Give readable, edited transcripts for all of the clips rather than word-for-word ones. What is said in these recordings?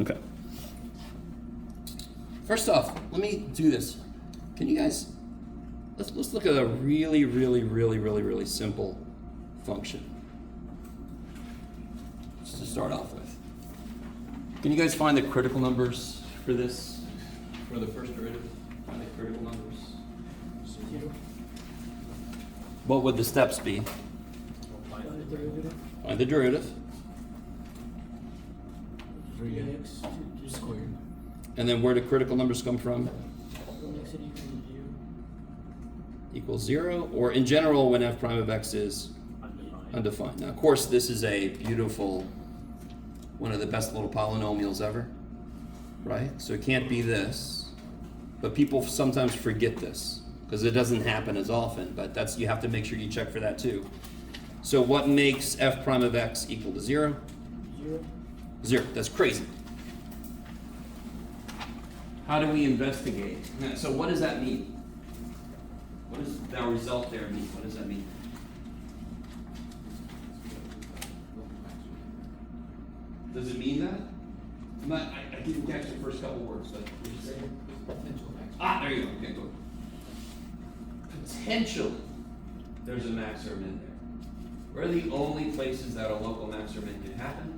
Okay. First off, let me do this. Can you guys, let's look at a really simple function. Just to start off with. Can you guys find the critical numbers for this, for the first derivative? Find the critical numbers. 0. What would the steps be? Find the derivative. Find the derivative. 3x squared. And then where do critical numbers come from? What makes it equal to 0? Equals 0, or in general when f prime of x is undefined. Now, of course, this is a beautiful, one of the best little polynomials ever, right? So it can't be this, but people sometimes forget this because it doesn't happen as often, but that's, you have to make sure you check for that too. So what makes f prime of x equal to 0? 0. 0, that's crazy. How do we investigate? So what does that mean? What does our result there mean? What does that mean? Does it mean that? I didn't catch the first couple words, but what did you say? Potential max. Ah, there you go. Okay, good. Potentially, there's a max or min there. Where are the only places that a local max or min can happen?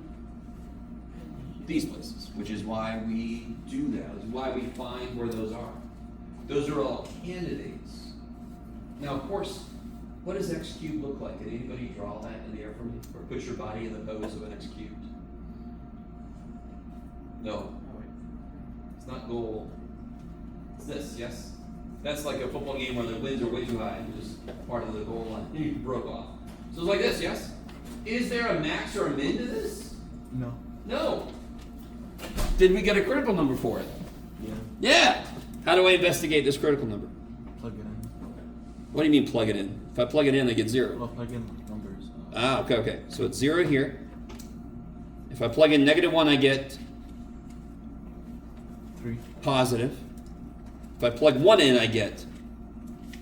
These places, which is why we do that. Is why we find where those are. Those are all candidates. Now, of course, what does x cubed look like? Did anybody draw that in the air for me? Or put your body in the pose of an x cubed? No. It's not goal. It's this, yes? That's like a football game where the winds are way too high and just part of the goal line. You broke off. So it's like this, yes? Is there a max or a min to this? No. No. Did we get a critical number for it? Yeah. Yeah. How do I investigate this critical number? Plug it in. What do you mean plug it in? If I plug it in, I get 0. Well, plug in numbers. Ah, okay. So it's 0 here. If I plug in -1, I get 3. positive. If I plug 1 in, I get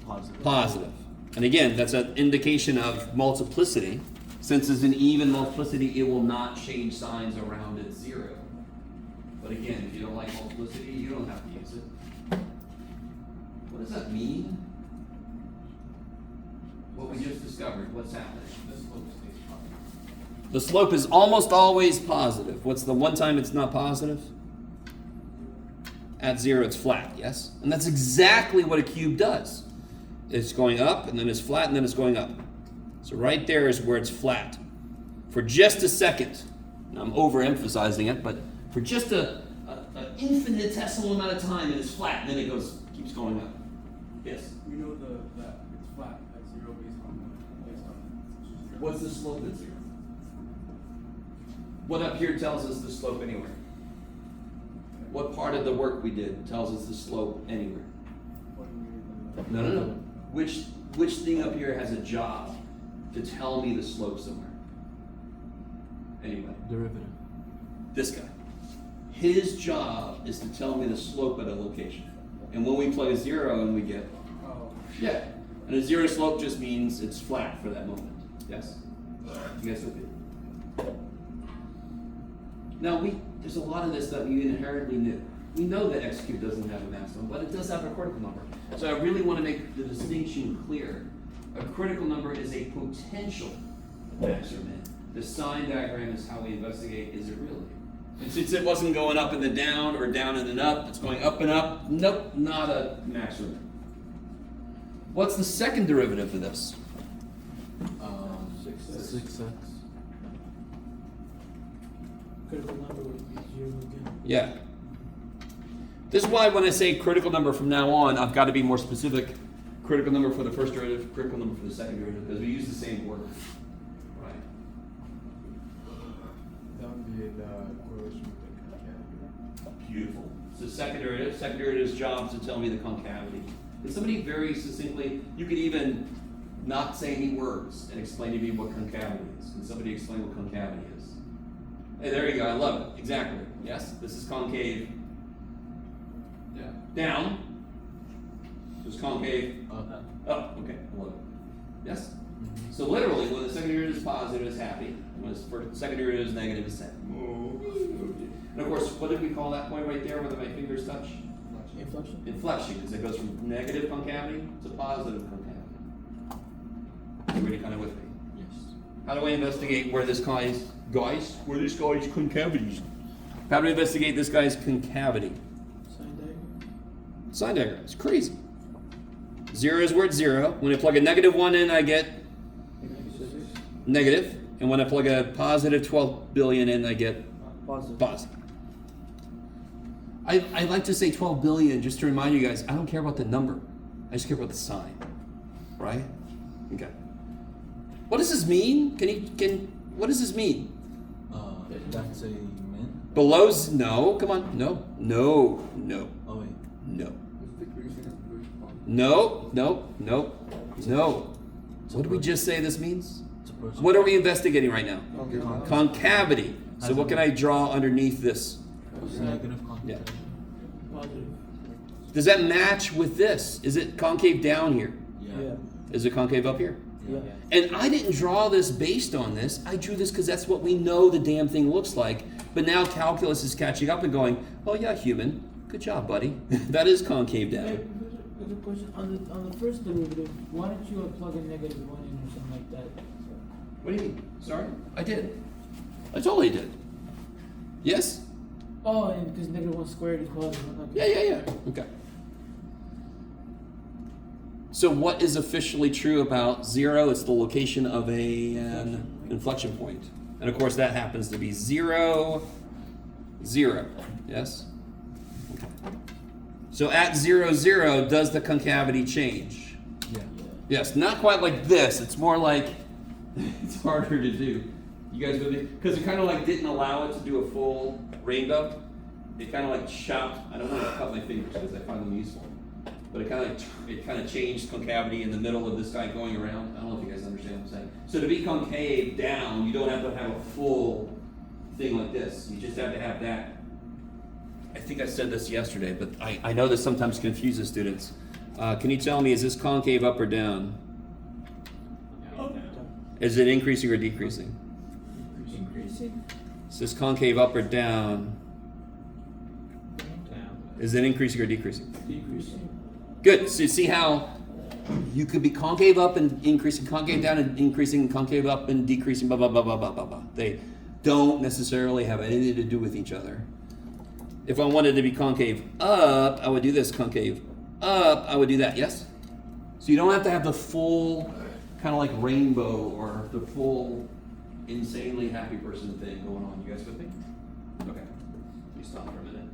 Positive. positive. And again, that's an indication of multiplicity. Since it's an even multiplicity, it will not change signs around its 0. But again, if you don't like multiplicity, you don't have to use it. What does that mean? What we just discovered, what's happening? This slope stays positive. The slope is almost always positive. What's the one time it's not positive? At 0, it's flat, yes? And that's exactly what a cube does. It's going up, and then it's flat, and then it's going up. So right there is where it's flat. For just a second, and I'm overemphasizing it, but for just an infinitesimal amount of time, it is flat, and then it keeps going up. Yes? We know that it's flat at 0 based on 0. What's the slope at 0? What up here tells us the slope anywhere? What part of the work we did tells us the slope anywhere? No. Which thing up here has a job to tell me the slope somewhere? Anyway, Derivative. this guy. His job is to tell me the slope at a location. And when we plug a 0 in, we get, Oh, yeah. And a 0 slope just means it's flat for that moment. Yes? You guys okay? Now, there's a lot of this that we inherently knew. We know that x cubed doesn't have a maximum, but it does have a critical number. So I really want to make the distinction clear. A critical number is a potential max or min. The sign diagram is how we investigate, is it really? And since it wasn't going up and then down, or down and then up, it's going up and up. Nope, not a max or min. What's the second derivative of this? 6x. Critical number would be 0 again. Yeah. This is why when I say critical number from now on, I've got to be more specific. Critical number for the first derivative, critical number for the second derivative, because we use the same word. Right. that would be the correlation with the concavity. Beautiful. So second derivative's job is to tell me the concavity. Can somebody very succinctly, you could even not say any words and explain to me what concavity is. Can somebody explain what concavity is? Hey, there you go. I love it. Exactly. Yes? This is concave. Yeah. Down. This is concave. Up. Up. Okay. I love it. Yes? So literally, when the second derivative is positive, it's happy. And when the second derivative is negative, it's sad. And And of course, what did we call that point right there where my fingers touch? Inflection? Inflection, because it goes from negative concavity to positive concavity. Everybody kind of with me? Yes. How do I investigate where this guy's concavities? How do we investigate this guy's concavity? Sine diagram? Sine diagram. It's crazy. 0 is where it's 0. When I plug a -1 in, I get negative. And when I plug a positive 12 billion in, I get positive. I like to say 12 billion just to remind you guys, I don't care about the number. I just care about the sign. Right? Okay. What does this mean? What does this mean? That's a min? Below's, no, come on, no. Oh wait. No. It's decreasing as we go. No. What did we just say this means? It's approaching. What are we investigating right now? Concavity. Concavity. So what can I draw underneath this? Negative concavity. Yeah. Positive. Does that match with this? Is it concave down here? Yeah. Is it concave up here? Yeah. And I didn't draw this based on this. I drew this because that's what we know the damn thing looks like. But now calculus is catching up and going, oh yeah, human. Good job, buddy. That is concave Hey, down. there's a question. On the first derivative, why don't you plug a -1 in or something like that? What do you mean? Sorry? I did. I totally did. Yes? Oh, and because -1 squared is positive. Okay. Yeah. Okay. So what is officially true about 0? It's the location of an inflection point. And of course that happens to be 0, 0. Yes? Okay. So at 0, 0, does the concavity change? Yeah. Yes, not quite like this. It's more like, it's harder to do. You guys with me? Because it kind of like didn't allow it to do a full rainbow. It kind of like chopped. I don't want to cut my fingers because I find them useful. But it kind of changed concavity in the middle of this guy going around. I don't know if you guys understand what I'm saying. So to be concave down, you don't have to have a full thing like this. You just have to have that. I think I said this yesterday, but I know this sometimes confuses students. Can you tell me, is this concave up or down? Is it increasing or decreasing? Increasing? Is this concave up or down? Is it increasing or decreasing? Decreasing. Good. So you see how you could be concave up and increasing, concave down and increasing, concave up and decreasing, blah, blah, blah, blah, blah, blah, blah. They don't necessarily have anything to do with each other. If I wanted to be concave up, I would do this, concave up, I would do that, yes? So you don't have to have the full kind of like rainbow or the full insanely happy person thing going on. You guys with me? Okay. Let me stop for a minute.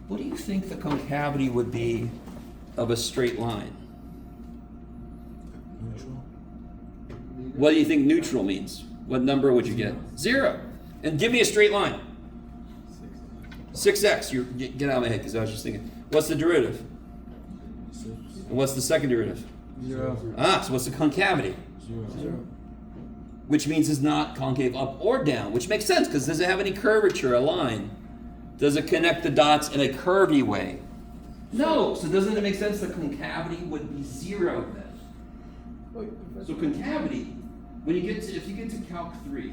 What do you think the concavity would be of a straight line? Neutral. What do you think neutral means? What number would you get? 0. And give me a straight line. 6x. Get out of my head because I was just thinking. What's the derivative? 6. And what's the second derivative? 0. So what's the concavity? 0. Which means it's not concave up or down, which makes sense because does it have any curvature, a line? Does it connect the dots in a curvy way? No. So doesn't it make sense that concavity would be 0 then? So concavity, if you get to Calc 3,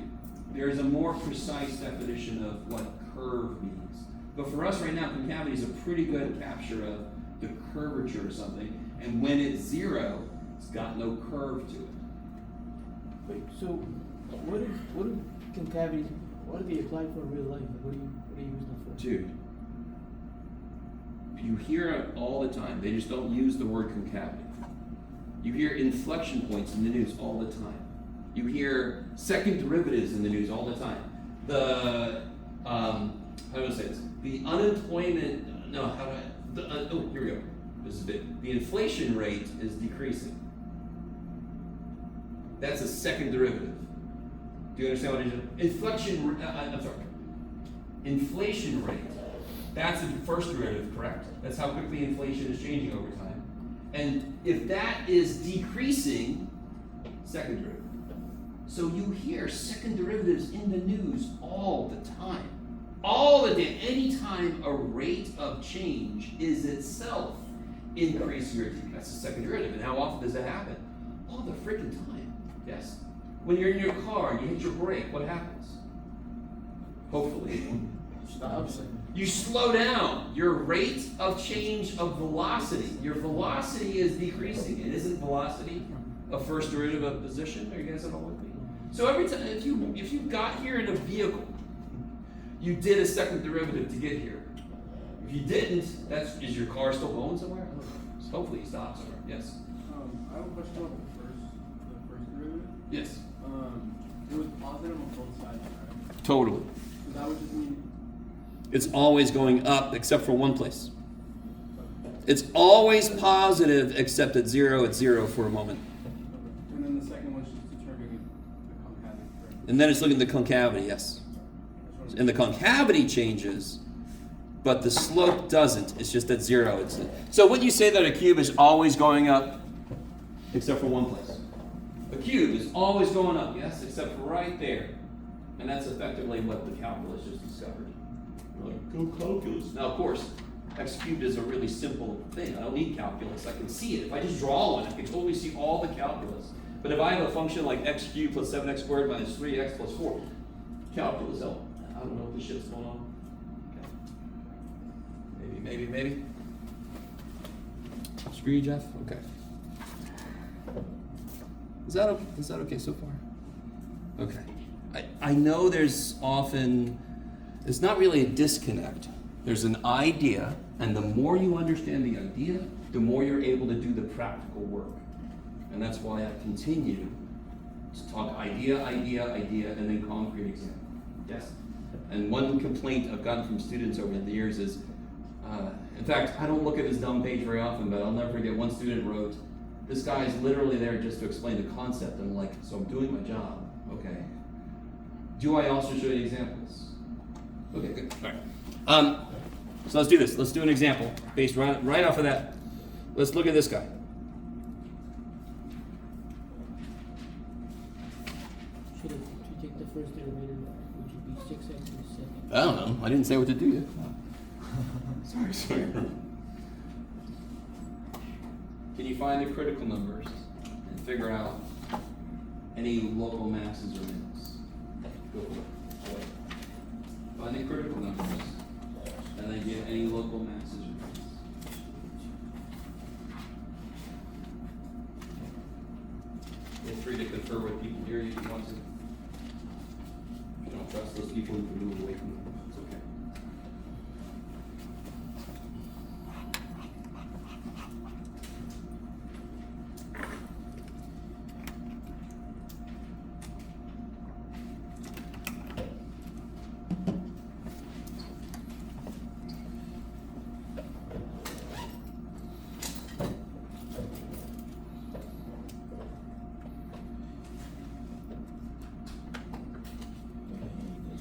there is a more precise definition of what curve means. But for us right now, concavity is a pretty good capture of the curvature or something. And when it's 0, it's got no curve to it. Wait, so what do concavities, what do they apply for in real life? What do you use them for? Dude, you hear it all the time. They just don't use the word concavity. You hear inflection points in the news all the time. You hear second derivatives in the news all the time. How do I say this? The unemployment, here we go. This is big. The inflation rate is decreasing. That's a second derivative. Do you understand what it is? Inflation rate. That's the first derivative, correct? That's how quickly inflation is changing over time. And if that is decreasing, second derivative. So you hear second derivatives in the news all the time. All the day. Anytime a rate of change is itself increasing or decreasing. That's the second derivative. And how often does that happen? All the freaking time. Yes? When you're in your car and you hit your brake, what happens? Hopefully. Stops. You slow down. Your rate of change of velocity. Your velocity is decreasing. It isn't velocity a first derivative of position. Are you guys all with me? So every time, if you got here in a vehicle, you did a second derivative to get here. If you didn't, is your car still going somewhere? Hopefully you stop somewhere. Yes. I have a question about the first derivative. Yes. It was positive on both sides, right? Totally. So that would just mean, It's always going up except for one place. It's always positive except at zero. It's zero for a moment. and then the second one's just determining the concavity, correct? And then it's looking at the concavity, yes. And the concavity changes, but the slope doesn't. It's just at zero. So wouldn't you say that a cube is always going up except for one place? A cube is always going up, yes, except for right there. And that's effectively what the calculus just discovered. We're like, go calculus. Now, of course, x cubed is a really simple thing. I don't need calculus. I can see it. If I just draw one, I can totally see all the calculus. But if I have a function like x cubed plus 7x squared minus 3x plus 4, calculus, I don't know what this shit's going on. Okay. Maybe. Screw you, Jeff? Okay. Is that okay so far? Okay. I know there's often, it's not really a disconnect. There's an idea, and the more you understand the idea, the more you're able to do the practical work. And that's why I continue to talk idea, and then concrete example. Yes? And one complaint I've gotten from students over the years is, in fact, I don't look at this dumb page very often, but I'll never forget one student wrote, this guy is literally there just to explain the concept. And I'm like, so I'm doing my job, okay. Do I also show you examples? Okay, good, all right. So let's do this. Let's do an example based right off of that. Let's look at this guy. Should you take the first derivative, which would be 6x in the second? I don't know. I didn't say what to do yet. Sorry. Can you find the critical numbers and figure out any local masses or minutes? Go for it. Find the critical numbers and then get any local masses or minutes. Feel free to confer with people here if you want to. If you don't trust those people, you can move away from them. It's okay.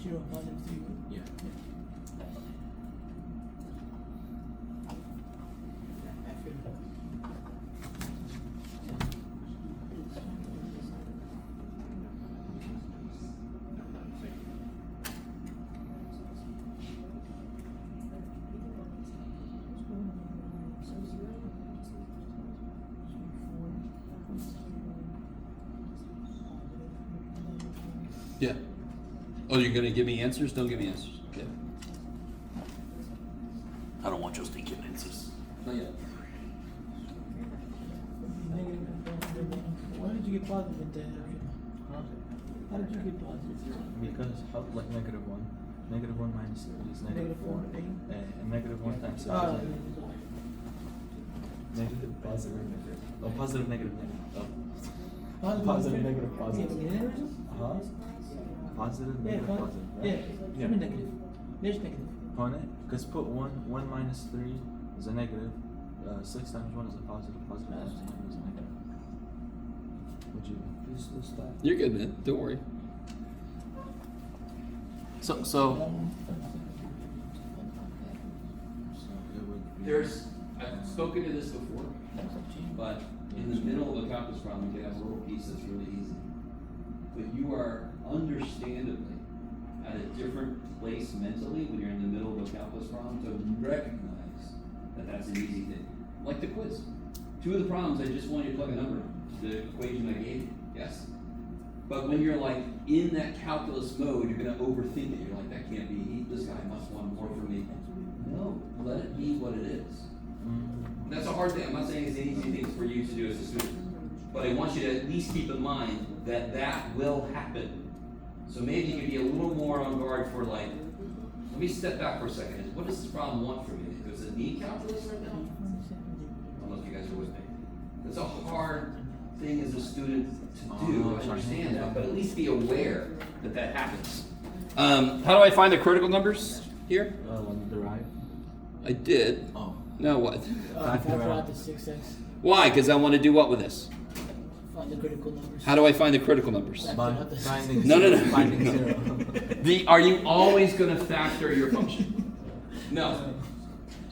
Zero, positive 3. Yeah. I feel that. Yeah. Oh, you're gonna give me answers? Don't give me answers. Yeah. I don't want your stinking answers. Not yet. Why did you get positive in that? How did you get positive? Because how, like -1. -1 minus 3 is Negative -4. 4, eh? And -1 times 6 Ah, is negative, positive, negative. Oh, positive, negative, negative. Oh. Positive, negative, positive. Huh? Positive, Yeah, negative, positive. Right? yeah. Yeah. I mean negative. There's negative. On it, because put 1 minus 3 is a negative. 6 times 1 is a positive. Positive times 1 is a negative. Would you? This that. You're good, man. Don't worry. So So it would be. there's, I've spoken to this before, but in the middle of a calculus problem, you can have a little piece that's really easy. But you are understandably at a different place mentally when you're in the middle of a calculus problem to recognize that that's an easy thing. Like the quiz. 2 of the problems, I just want you to plug a number in the equation I gave you. Yes? But when you're like in that calculus mode, you're gonna overthink it. You're like, that can't be, this guy must want more from me. No, let it be what it is. That's a hard thing. I'm not saying it's an easy thing for you to do as a student. But I want you to at least keep in mind that that will happen. So maybe you can be a little more on guard for like, let me step back for a second. What does this problem want from me? Does it need calculus right now? I don't know if you guys are with me. That's a hard thing as a student to do. I understand that, but at least be aware that that happens. How do I find the critical numbers here? Derive. I did. Oh. Now what? Factor out the 6x. Why? Because I want to do what with this? Find the critical numbers. How do I find the critical numbers? By finding No, no, no. finding zero. Are you always going to factor your function? No.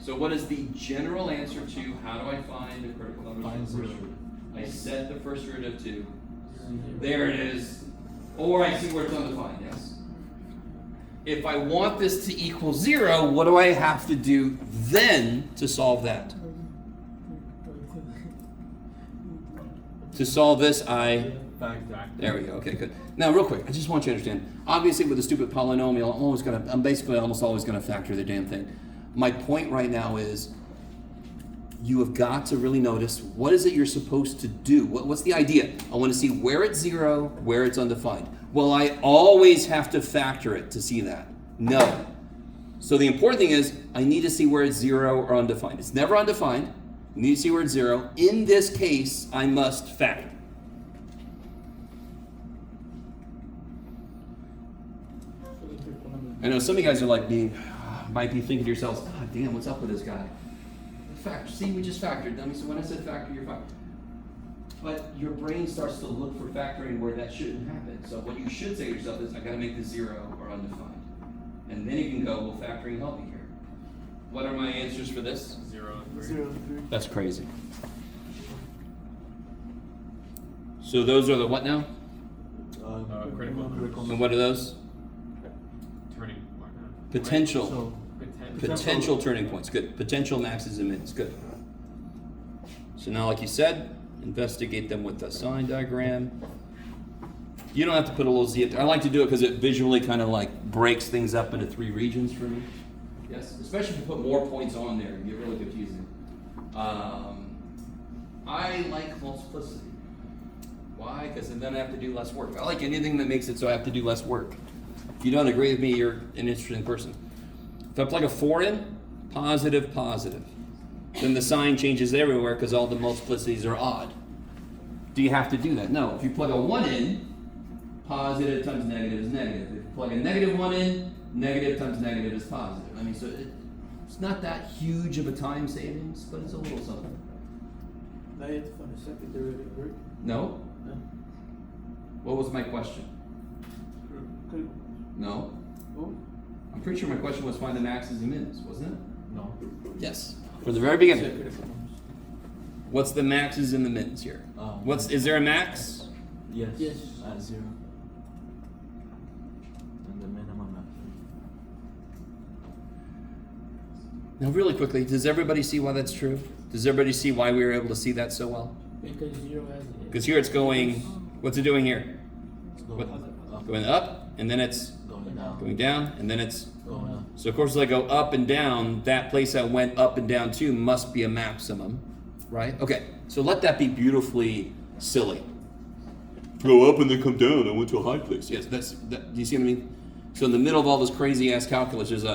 So what is the general answer to how do I find the critical numbers? Find for the first zero. root? I set the first root of 2. There it is. Or I see where it's undefined, yes. If I want this to equal 0, what do I have to do then to solve that? To solve this, I... There we go. Okay, good. Now, real quick, I just want you to understand. Obviously, with a stupid polynomial, I'm basically almost always going to factor the damn thing. My point right now is you have got to really notice what is it you're supposed to do. What's the idea? I want to see where it's 0, where it's undefined. Well, I always have to factor it to see that. No. So the important thing is I need to see where it's 0 or undefined. It's never undefined. You need to see where it's 0. In this case, I must factor. I know some of you guys are like might be thinking to yourselves, God damn, what's up with this guy? See, we just factored. I mean, so when I said factor, you're fine. But your brain starts to look for factoring where that shouldn't happen. So what you should say to yourself is, I gotta make this 0 or undefined. And then you can go, will factoring help me here? What are my answers for this? 0 and 3. 0 and 3. That's crazy. So those are the what now? Critical numbers. And what are those? Turning point. Potential. So, Potential turning points. Good. Potential maxes and mins. Good. So now, like you said, investigate them with the sign diagram. You don't have to put a little z. I like to do it because it visually kind of like breaks things up into 3 regions for me. Yes, especially if you put more points on there, it get really confusing. I like multiplicity. Why? Because then I have to do less work. I like anything that makes it so I have to do less work. If you don't agree with me, you're an interesting person. If I plug a 4 in, positive, positive, then the sign changes everywhere because all the multiplicities are odd. Do you have to do that? No. If you plug a 1 in, positive times negative is negative. If you plug a negative 1 in, negative times negative is positive. I mean, so it's not that huge of a time savings, but it's a little something. Now you have to find a second derivative, right? No? No. What was my question? Critical. No? Oh. I'm pretty sure my question was find the maxes and mins, wasn't it? no. Yes. From the very beginning. Set critical numbers. What's the maxes and the mins here? Is there a max? Yes. Yes. At 0. And the minimum at 3. Now, really quickly, does everybody see why that's true? Does everybody see why we were able to see that so well? Because 0 has it. Because here it's going, what's it doing here? It's going up. Going up, and then it's Going down. going down, and then it's... Going up. So, of course, as I go up and down, that place I went up and down to must be a maximum, right? Okay, so let that be beautifully silly. Go up and then come down, I went to a high place. Yes, do you see what I mean? So in the middle of all this crazy-ass calculus, there's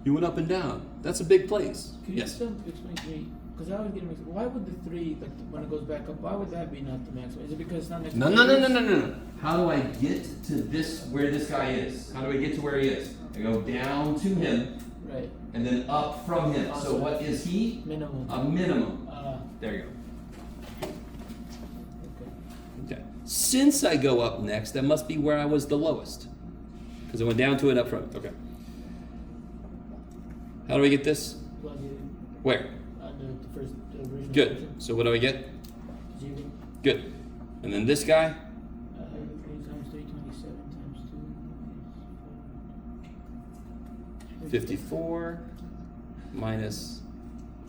you went up and down. That's a big place. Can you Yes. still explain to me? Because I was getting mixed. Why would the 3, like when it goes back up, why would that be not the maximum? Is it because it's not next to No. the How do I get to this, where this guy is? How do I get to where he is? I go down to him, Right. and then up from him. So what is he? Minimum. A minimum. There you go. Okay. Okay. Since I go up next, that must be where I was the lowest. Because I went down to it up front. Okay. How do I get this? Plug it in. Where? The original. Good. function. So what do I get? 0. Good. And then this guy? 3 times 3, 27 times 2. 54 minus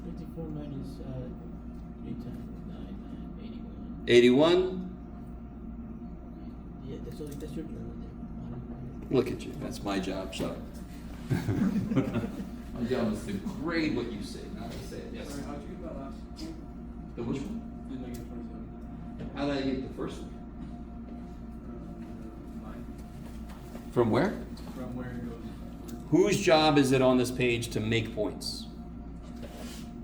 54 minus 3 times 9, 81. 81. Yeah, Yeah, that's your job. Look at you, that's my job, shut up. My job is to grade what you say, not to say it, yes. Sorry, how'd you get that last one? The which one? The negative 27. How did I get the first one? Line. From where? From where it goes. Whose job is it on this page to make points?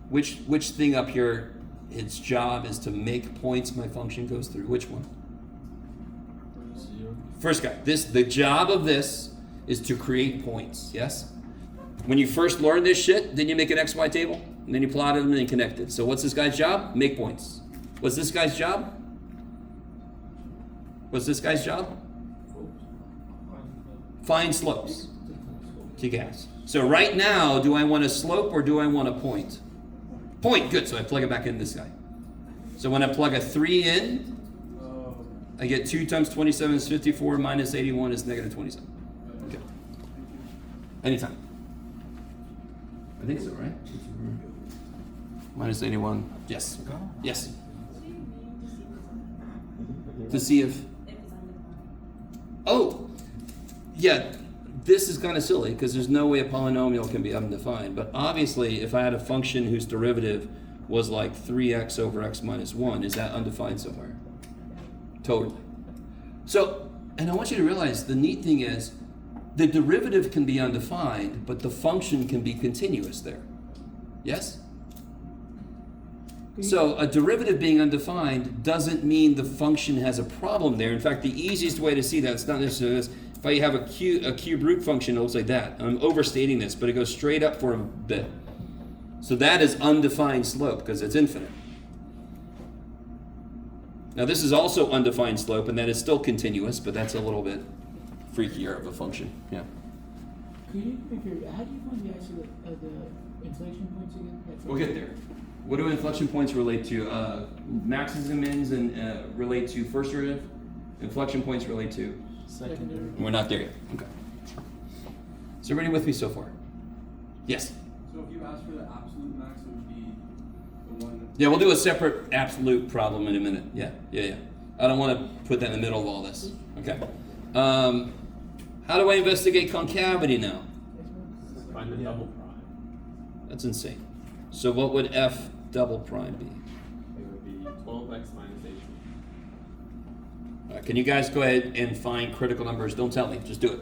Which thing up here, its job is to make points my function goes through? Which one? Zero. First guy. The job of this is to create points, yes? When you first learn this shit, then you make an XY table, and then you plot it and then you connect it. So what's this guy's job? Make points. What's this guy's job? What's this guy's job? Find slopes. Kick ass. So right now, do I want a slope or do I want a point? Point, good, so I plug it back in this guy. So when I plug a 3 in, Oh. I get 2 times 27 is 54, minus 81 is negative 27. Okay. Anytime. I think so, right? Minus 81, yes. Yes. To see if... Oh! Yeah, this is kind of silly because there's no way a polynomial can be undefined. But obviously, if I had a function whose derivative was like 3x over x minus 1, is that undefined somewhere? Totally. So, and I want you to realize the neat thing is the derivative can be undefined, but the function can be continuous there. Yes? So a derivative being undefined doesn't mean the function has a problem there. In fact, the easiest way to see that, it's not necessarily this. If I have a cube root function, it looks like that. I'm overstating this, but it goes straight up for a bit. So that is undefined slope because it's infinite. Now this is also undefined slope, and that is still continuous, but that's a little bit freakier of a function. Yeah. Could you figure how do you find the actual the inflation points again? We'll get there. What do inflection points relate to? Maxes and mins and relate to first derivative. Inflection points relate to. Second derivative. We're not there yet. Okay. Is everybody with me so far? Yes. So if you ask for the absolute max, it would be the one. Yeah, we'll do a separate absolute problem in a minute. Yeah. I don't want to put that in the middle of all this. Okay. How do I investigate concavity now? Find the double prime. That's insane. So what would f double prime be? It would be 12x minus 18. Can you guys go ahead and find critical numbers? Don't tell me, just do it.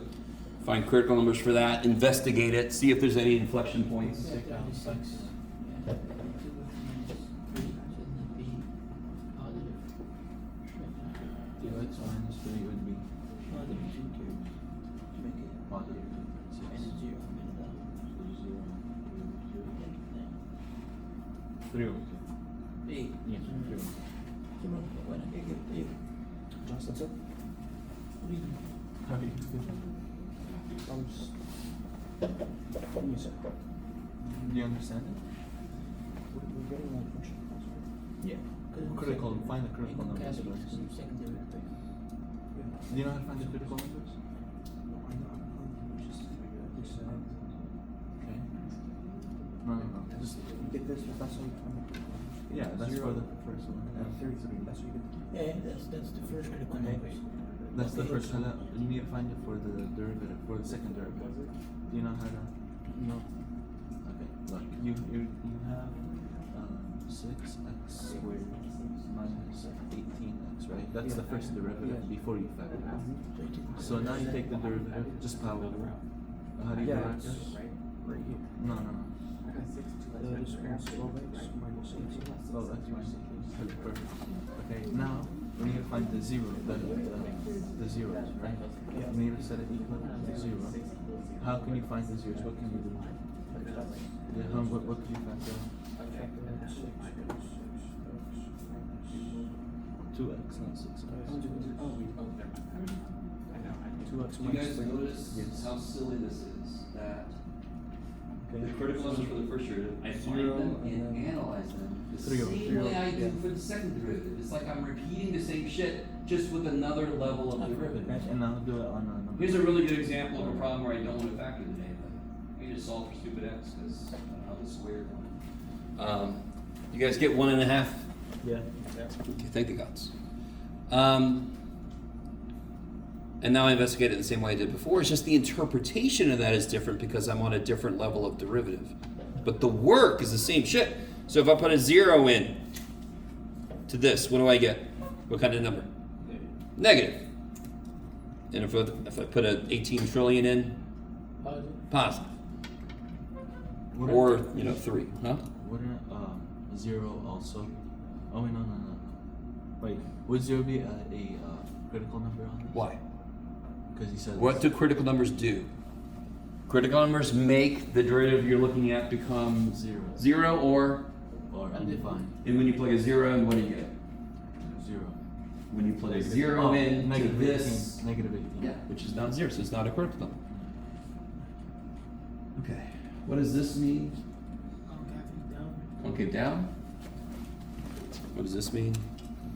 Find critical numbers for that, investigate it, see if there's any inflection points. Take out 6. Yeah. 2 minus 3 shouldn't that be positive? 2x minus 3 would be Positive 2 cubes to make it positive and 6. it's 0 in the middle. 0, 3 3 over 2. 8. Yes, 3 over 2. Come on, when I get it. Just what's up? What do you do? How are you? Do you understand it? We're getting one function. Yeah. Critical, find the critical numbers Concavity first. is second derivative. Do you know how to find the critical numbers? Okay. No. Just Get this, that's how you find it. yeah, that's for the first one. And 33, that's what you get. Yeah, that's the first critical numbers. That's the first one. You need to find it for the derivative, for the second derivative. Do you know how to? No. Okay. Look, you have 6x squared minus 18x, right? That's the first derivative before you factor it. So now you take the derivative, just power over. How do you Yeah, do it's it? right here. No. The response 12x minus 18. Oh, that's right. Perfect. Okay, now we need to find the zero, the zeros, right? Yeah. We need to set it equal to 0. How can you find the zeros? What can you do? Yeah, what can you factor out? Factor out 6 plus 2x, not 6x. 2x Do you minus guys 3. notice Yes. how silly this is? That the Okay. critical numbers for the first derivative, I find Zero them and and then analyze them the 3 over same 3 way I do yeah. for the second derivative. It's like I'm repeating the same shit, just with another level of derivative. And now do it on a number. Here's a really good example of a problem where I don't want to factor the data. I need to solve for stupid x because I don't know how this is weird. You guys get 1.5? Yeah. Okay, thank the gods. and now I investigate it the same way I did before. It's just the interpretation of that is different because I'm on a different level of derivative. But the work is the same shit. So if I put a 0 in to this, what do I get? What kind of number? Negative. And if I put a 18 trillion in, Positive. positive. What Or, are- 3, huh? Wouldn't 0 also? Oh wait, no. Wait, would 0 be a critical number on this? Why? Because you said. What do critical numbers do? Critical numbers make the derivative you're looking at become Zero. 0 or, Or undefined. and when you plug a 0 in, what do you get? 0. When you plug a 0 in to negative this, 18. Negative 18. yeah, which is not 0, so it's not a critical number. Okay, what does this mean? Concavity down. Concave down? What does this mean?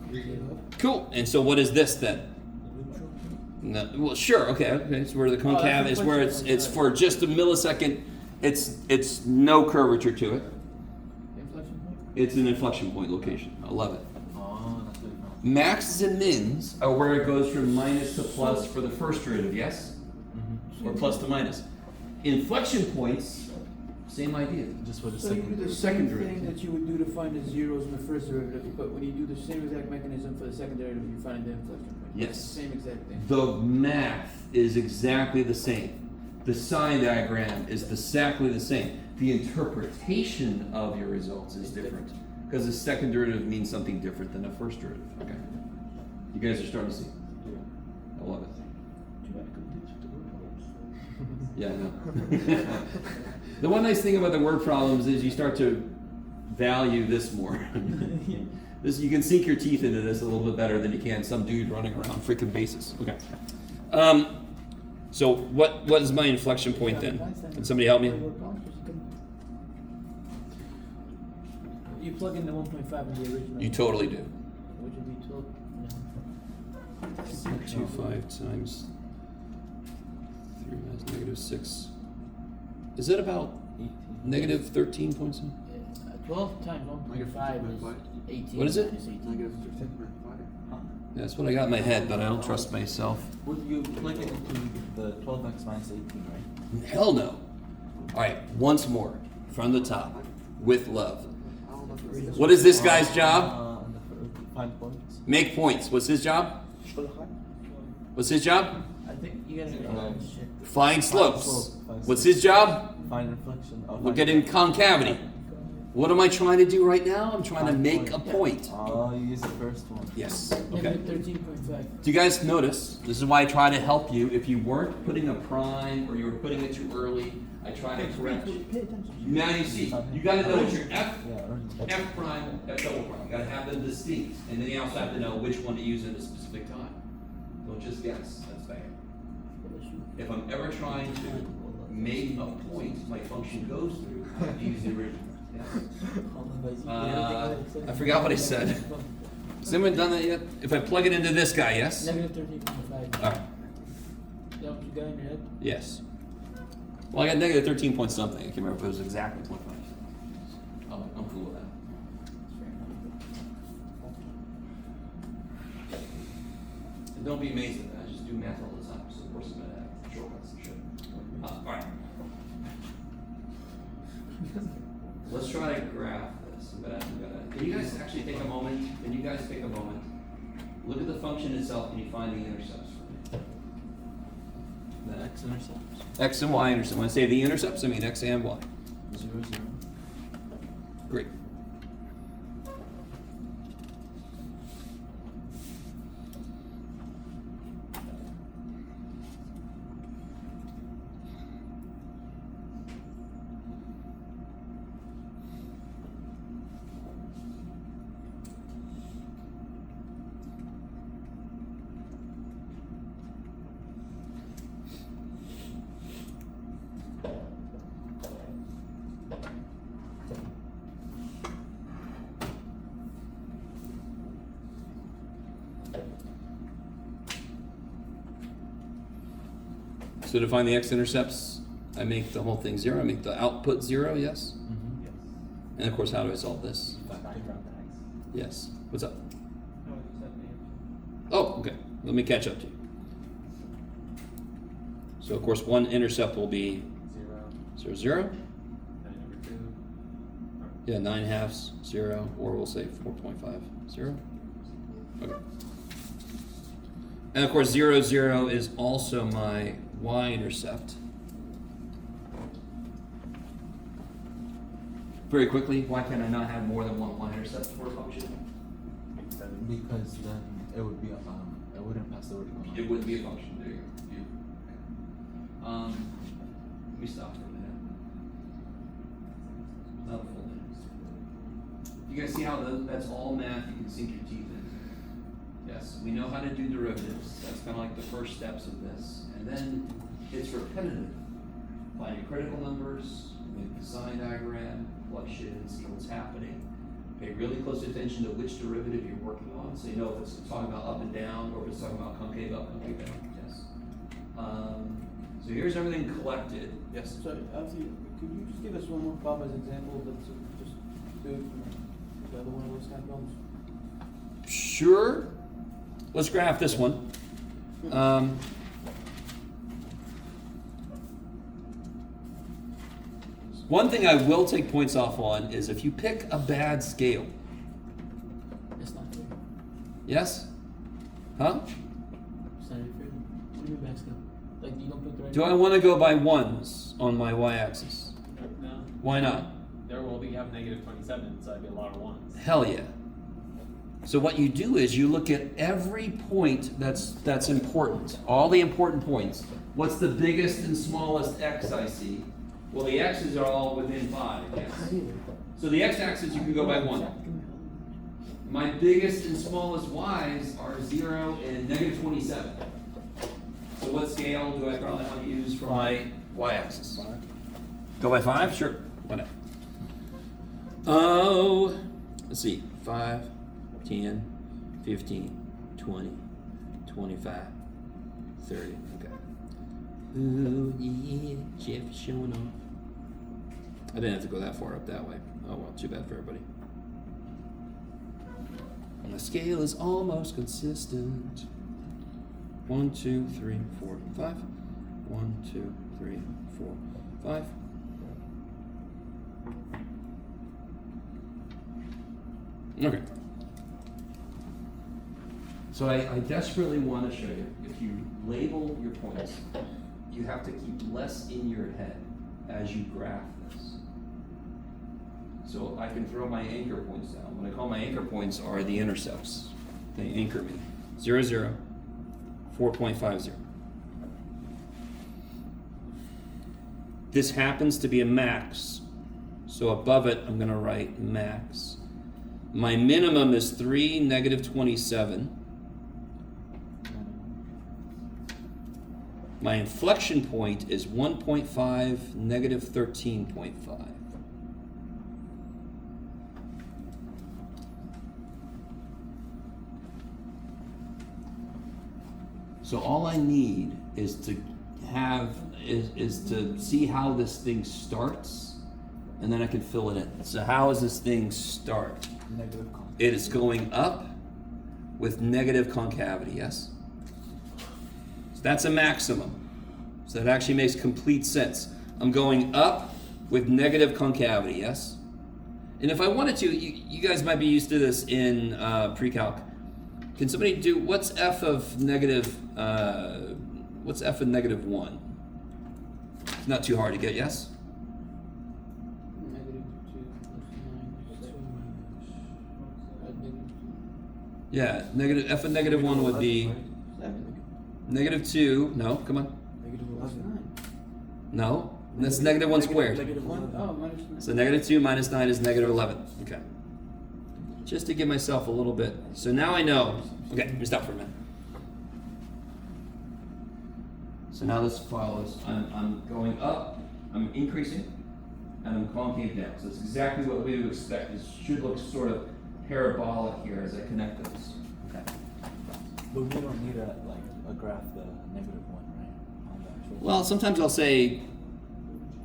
Concave up. Cool, and so what is this then? Neutral. No, well, sure, okay, it's where the Oh, concave that's is where inflection it's point, for just a millisecond, it's no curvature to it. Inflection point. It's an inflection point location. I love it. Oh, that's what it meant. Maxes and mins are where it goes from minus to plus for the first derivative, yes? Or plus to minus. Inflection points, same idea. Just for the So you second. do the second same thing derivative. that you would do to find the zeros in the first derivative, but when you do the same exact mechanism for the second derivative, you find the inflection point. Yes. It's the same exact thing. The math is exactly the same. The sign diagram is exactly the same. The interpretation of your results is different. Because the second derivative means something different than the first derivative. Okay. You guys are starting to see. I love it. Yeah, I know. The one nice thing about the word problems is you start to value this more. This, you can sink your teeth into this a little bit better than you can some dude running around freaking bases. Okay. So what is my inflection point then? Can somebody help me? You plug in the 1.5 in the original. You totally do. Which would be 12. 0.25 times 3 minus negative 6. Is it about 18. negative 13 points? 12 times 1.5 is 18. What is it? minus 18. Negative 13.5. Huh. Yeah, that's what I got in my head, but I don't trust myself. Would you plug it into the 12x minus 18, right? Hell no. All right, once more, from the top, with love. What is this guy's job? And the find points. Make points. What's his job? What's his job? I think you gotta Find Find slopes. slope. What's his job? Find inflection. We're getting concavity. What am I trying to do right now? I'm trying to make a point. Oh, you use the first one. Yes. Negative Okay. 13.5. Do you guys notice? This is why I try to help you. If you weren't putting a prime or you were putting it too early, I try to correct you. Pay attention. Now you see, you gotta know what your F, Yeah, or- F prime, F double prime. You gotta have them distinct. And then you also have to know which one to use at a specific time. Don't just guess, that's bad. If I'm ever trying to make a point my function goes through, I have to use the original. Yes. I forgot what I said. Has anyone done that yet? If I plug it into this guy, yes? Negative 13.5. Alright, Is that what you got in your head? yes. Well, I got negative 13 point something. I can't remember if it was exactly 0.5. Oh, I'm cool with that. And don't be amazed at that. I just do math all the time. So of course I'm gonna have shortcuts and shit. Alright. Let's try to graph this. Can you guys actually take a moment? Can you guys take a moment? Look at the function itself and you find the intercepts for me. The x-intercepts. X and Y intercept. When I say the intercepts, I mean X and Y. 0, 0. Great. So to find the x-intercepts, I make the whole thing 0. I make the output 0, yes? Mm-hmm. And of course, how do I solve this? Yes. What's up? Oh, okay. Let me catch up to you. So of course, one intercept will be 0, 0, 0. 9 over 2. Yeah, 9/2, 0, or we'll say 4.5, 0. Okay. And of course, 0, 0 is also my y-intercept. Very quickly, why can I not have more than one y-intercept for a function? Makes sense. Because then it would be it wouldn't pass the vertical line. It wouldn't be a function. There you go. Let me stop for a minute. Not a full minute. You guys see how that's all math you can sink your teeth in? Yes, we know how to do derivatives. That's kind of like the first steps of this. And then it's repetitive. Find your critical numbers, make the sign diagram, plug shit in, see what's happening. Pay really close attention to which derivative you're working on, so you know if it's talking about up and down or if it's talking about concave up, concave down. Yes. So here's everything collected. Yes. Sorry, Alfie, could you just give us one more problem as example, but just do it from the other one of those half problems? Sure. Let's graph this one. One thing I will take points off on is if you pick a bad scale. That's not fair. Yes? Huh? It's not fair. What do you mean back scale? Like you don't put the right. Do I want to go by ones on my y-axis? No. Why not? There will be have negative 27, so that'd be a lot of ones. Hell yeah. So what you do is you look at every point that's important, all the important points. What's the biggest and smallest x I see? Well, the x's are all within 5. Yes. So the x-axis you can go by 1. My biggest and smallest y's are 0 and negative 27. So what scale do I probably want to use for my y-axis? Go by 5? Sure. Whatever. Oh, let's see. 5, 10, 15, 20, 25, 30. Okay. Ooh, yeah, Jeff is showing off. I didn't have to go that far up that way. Oh well, too bad for everybody. And the scale is almost consistent. 1, 2, 3, 4, 5. 1, 2, 3, 4, 5. Okay. So I desperately want to show you, if you label your points, you have to keep less in your head as you graph this. So I can throw my anchor points down. What I call my anchor points are the intercepts. They anchor me. 0, 0, 4.50. This happens to be a max. So above it, I'm going to write max. My minimum is 3, negative 27. My inflection point is 1.5, negative 13.5. So all I need is to to see how this thing starts, and then I can fill it in. So how does this thing start? Negative concave. It is going up with negative concavity, yes? So that's a maximum. So that actually makes complete sense. I'm going up with negative concavity, yes? And if I wanted to, you guys might be used to this in pre-calc. Can somebody do, what's f of negative 1? It's not too hard to get, yes? Negative 2 plus 9 is 2 minus. Yeah, negative f of negative 1 would be 7. negative 2, no, come on. Negative 9. No, that's negative 1 squared. Negative 1. Oh, minus 9. So negative 2 minus 9 is negative 11. Okay. Just to give myself a little bit. So now I know. Okay, let me stop for a minute. So now this follows. I'm going up, I'm increasing, and I'm concave down. So it's exactly what we would expect. It should look sort of parabolic here as I connect those. Okay. But we don't need a graph the negative 1, right? On the actual. Well, sometimes I'll say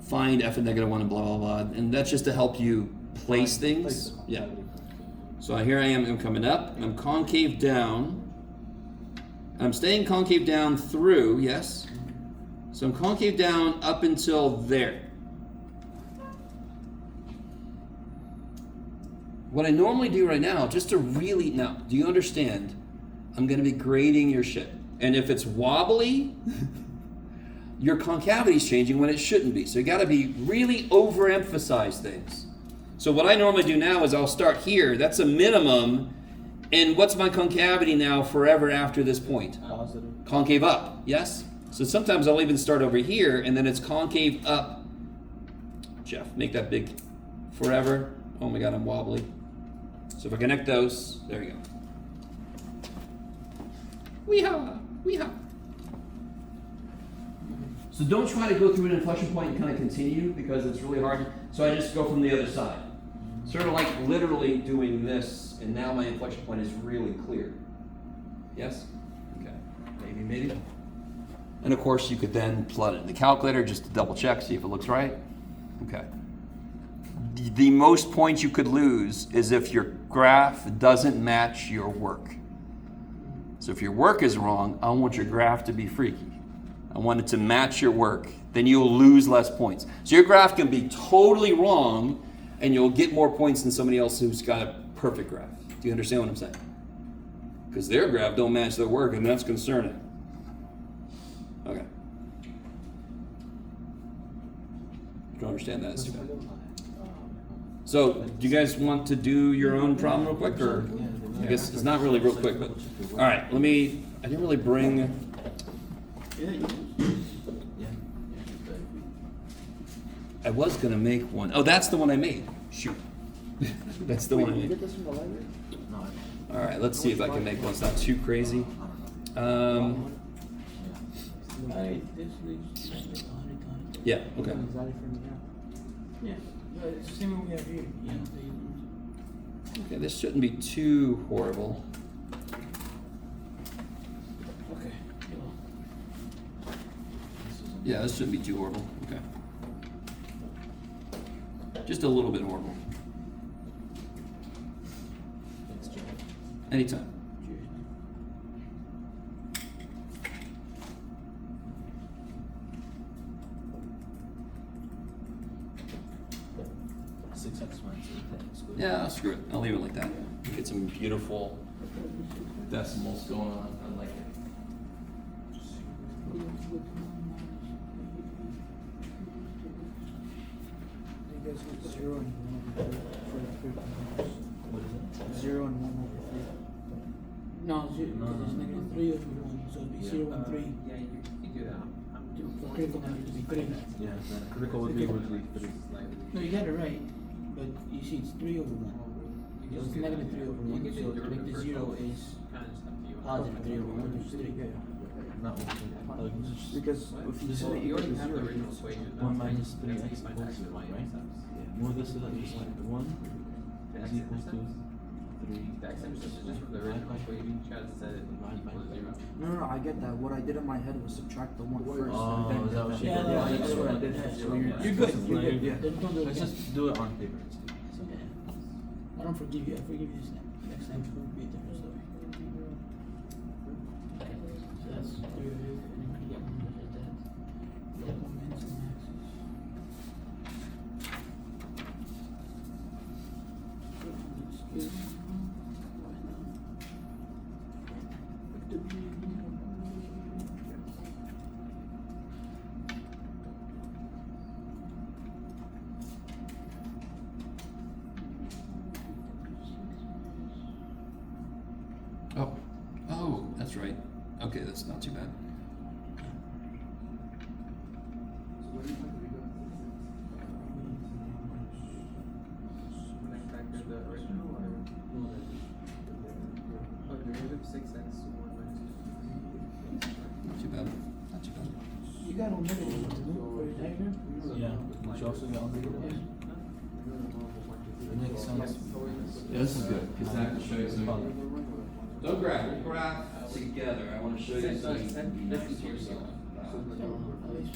find f of negative 1 and blah, blah, blah. And that's just to help you place things. the Yeah. concavity. So here I am, I'm coming up, I'm concave down. I'm staying concave down through, yes? So I'm concave down up until there. What I normally do right now, just to really, now, do you understand? I'm gonna be grading your shit. And if it's wobbly, your concavity's changing when it shouldn't be. So you gotta be really overemphasize things. So what I normally do now is I'll start here, that's a minimum, and what's my concavity now forever after this point? Positive. Concave up, yes? So sometimes I'll even start over here, and then it's concave up. Jeff, make that big forever. Oh my God, I'm wobbly. So if I connect those, there you go. Weehaw, weehaw. So don't try to go through an inflection point and kind of continue because it's really hard. So I just go from the other side. Sort of like literally doing this, and now my inflection point is really clear. Yes? Okay. Maybe. And of course you could then plug it in the calculator just to double check, see if it looks right. Okay. The most points you could lose is if your graph doesn't match your work. So if your work is wrong, I want your graph to be freaky. I want it to match your work. Then you'll lose less points. So your graph can be totally wrong and you'll get more points than somebody else who's got a perfect graph. Do you understand what I'm saying? Because their graph don't match their work and that's concerning. Okay. You don't understand that? It's too bad. So, do you guys want to do your own problem real quick, or I guess it's not really real quick, but all right. I didn't really bring. I was gonna make one. Oh, that's the one I made. Shoot, that's the one I You made. get this from the library? No, All right, let's see if I can make one. It's not too crazy. This leaves 100 times. Yeah. Okay. Exactly from the Yeah, it's the same one we have here. Yeah. Okay, this shouldn't be too horrible. Okay. Yeah, this shouldn't be too horrible. Okay. Just a little bit horrible. thanks, Joe. Anytime. Cheers. 6x minus 8 squared. Yeah, screw it. I'll leave it like that. Get some beautiful decimals going on. I like it. You guys get 0 and 1 over 3 for the numbers. What is it? 0 and 1 over 3. No, 0, because it's negative 3 over 1, so it'd be 0 and 3. Yeah, you can do that. For critical numbers, it'd be 3. Yeah, the critical would be 3. No, you got it right, but you see it's 3 over 1. So it's negative 3 over 1, so to make the 0 is Kind of just up to you. positive 3 over 1, which is 3. Not Because if you This say is- You already equals have the 0, original equation. 1 minus 3x That's how you equals find 0, y right? intercepts. More this is just like 1 X is equal to intercepts? 3. The x intercept is just from the original equation. You gotta set it equal to 0. No, I get that. What I did in my head was subtract the 1 first. Oh, and is that what you Yeah, did? no, that's what I did. So you're good, you're good. Yeah. Then don't do it Let's again. just do it on paper instead. I don't forgive you, I forgive you this time. Next time it will be a different story. So that's 3 of it, and then we get numbers like that. We have moments and maxes. Excuse me. Oh, that's right. Okay, that's not too bad. When I factor the original or? Oh, derivative 6x 1 minus Not too bad. Not too bad. You got omitted for your diagram? Yeah, but you also got on the It makes sense. Yeah, this is good because that will show you some. Don't graph. We'll graph together. I want to show you Send some. this to yourself.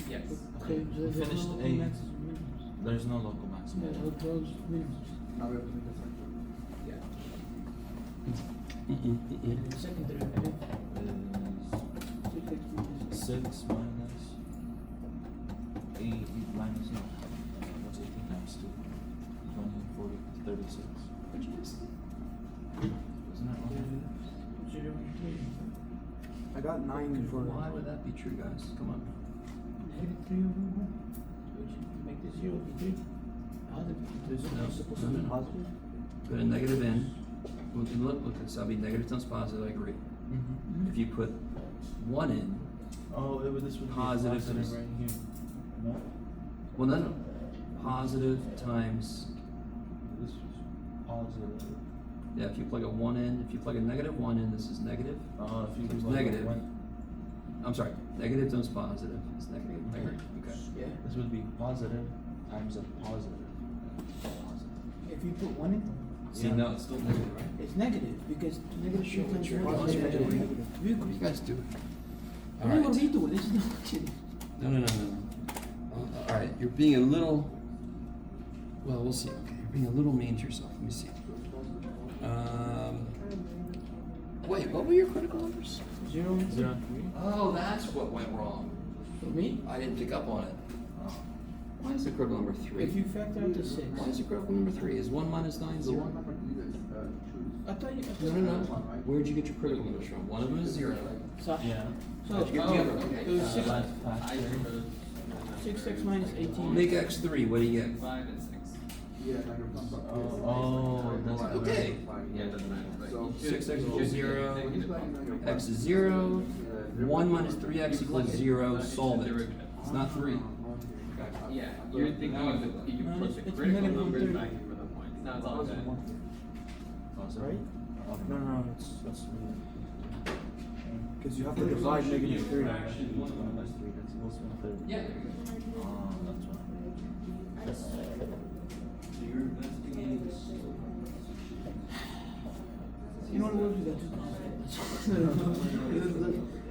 Yes. Okay, so there's Finished no A. maxes and minimums. There's no local Yeah, maximum. those minimums. Yeah. And then the second derivative, Is 6 minus 8 minus no. What's 18 times 2? 20, 40, 36. What'd you just say? Isn't that wrong? 0 and 3. I got 9 for. Why would that be true, guys? Come on. Negative 3 over 1. Which make this 0 be 3. Positive. Is it No. supposed to be positive? Put a negative in. Look, so that'll be negative times positive, I agree. Mm-hmm. If you put 1 in, This would Positive be is- right here. No? well, no. Positive times, This is positive. yeah, if you plug a 1 in, if you plug a negative 1 in, this is negative. If you There's plug negative. one- I'm sorry, negative times positive is negative. I agree, okay. Yeah. This would be positive times a positive. If you put 1 in, See, Yeah. no, it's still negative, right? it's negative because negative 3 times Sure, 1 sure. is negative. Negative. Vehicle. What do you guys do? I know what we do. This is not kidding. No. All right, you're being a little. Well, we'll see. Okay, you're being a little mean to yourself. Let me see. Wait, what were your critical numbers? 0 and 3. 0 and 3? Oh, that's what went wrong. For me, I didn't pick up on it. Why is the critical number 3? if you factor out the 6. Why is the critical number 3? Is 1 minus 9 0? I thought you. No. Where'd you get your critical numbers from? One of them is 0. So, Yeah. so How'd you get the other one? it was 6, Factor. 6x minus 18. Make x 3. What do you get? 5 and 6. That's Okay. Yeah, it doesn't matter. But 6x equals you 0. should take it X is 0. 1 minus 3x equals 0. Solve it. Derivative. It's not 3. Yeah, you're thinking of the, you No, put it's the critical negative numbers 130. back in for the points. Now it's all good. Right? No, that's because you have to divide negative 3. That's also 130. Yeah, there you go. That's why. So you're investigating this. You know what it was? We got too complicated.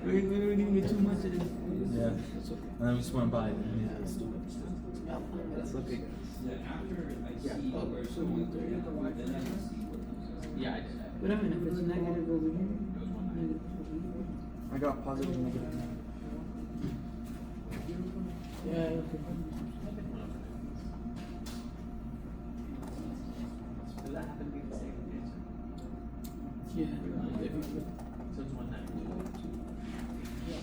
We were giving it too much of this. Yeah. That's okay. And then we just went by it. Yeah, it's stupid. That's okay. Oh, so 130. Yeah, I did. But I mean, if it's negative over here, negative over here. I got positive and negative. Yeah, okay. Does that happen to be the same answer? Yeah. If you put So it's 192. Yeah.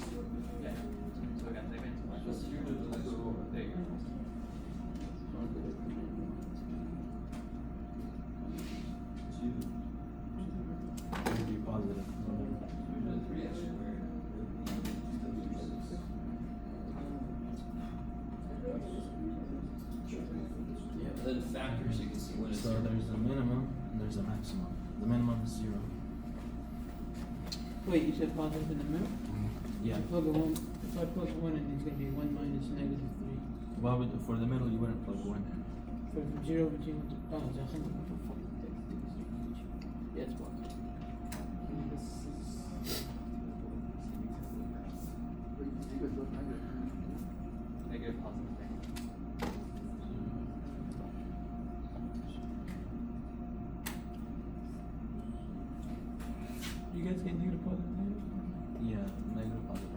So we got the same answer. There you go. It would be positive. Then factors, you can see what it's. So there's a minimum and there's a maximum. The minimum is 0. wait, you said positive in the middle? Yeah. If I plug a 1, if I plug 1 in, it's gonna be 1 minus negative 3. Well, for the middle, you wouldn't plug 1 in. From 0 between, oh, it's 100. Yeah, it's positive. Negative, positive, negative. You guys can do the positive negative? Yeah, negative, positive.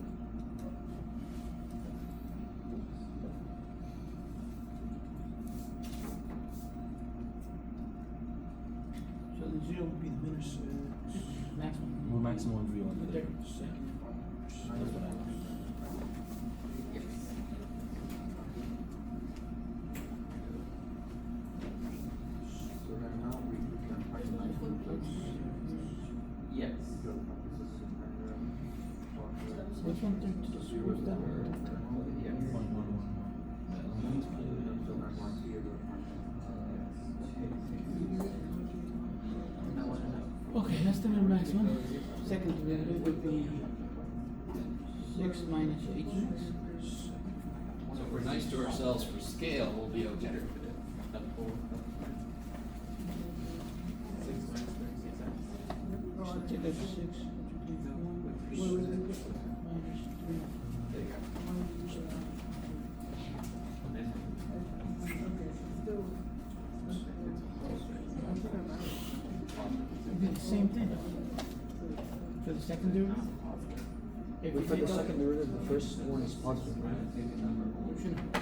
So the 0 would be the minus, maximum. Well, maximum would be 1. But there. That's what I got. Yes. Which 132? Where's that? Yes. 1. Okay, that's the maximum. Second derivative would be 6 minus 18. So if we're nice to ourselves for scale, we'll be okay. So take out 6. Minus 3. It'd be the same thing. For the second derivative? If But you for the take out- second derivative, the first one is positive, right? Shouldn't.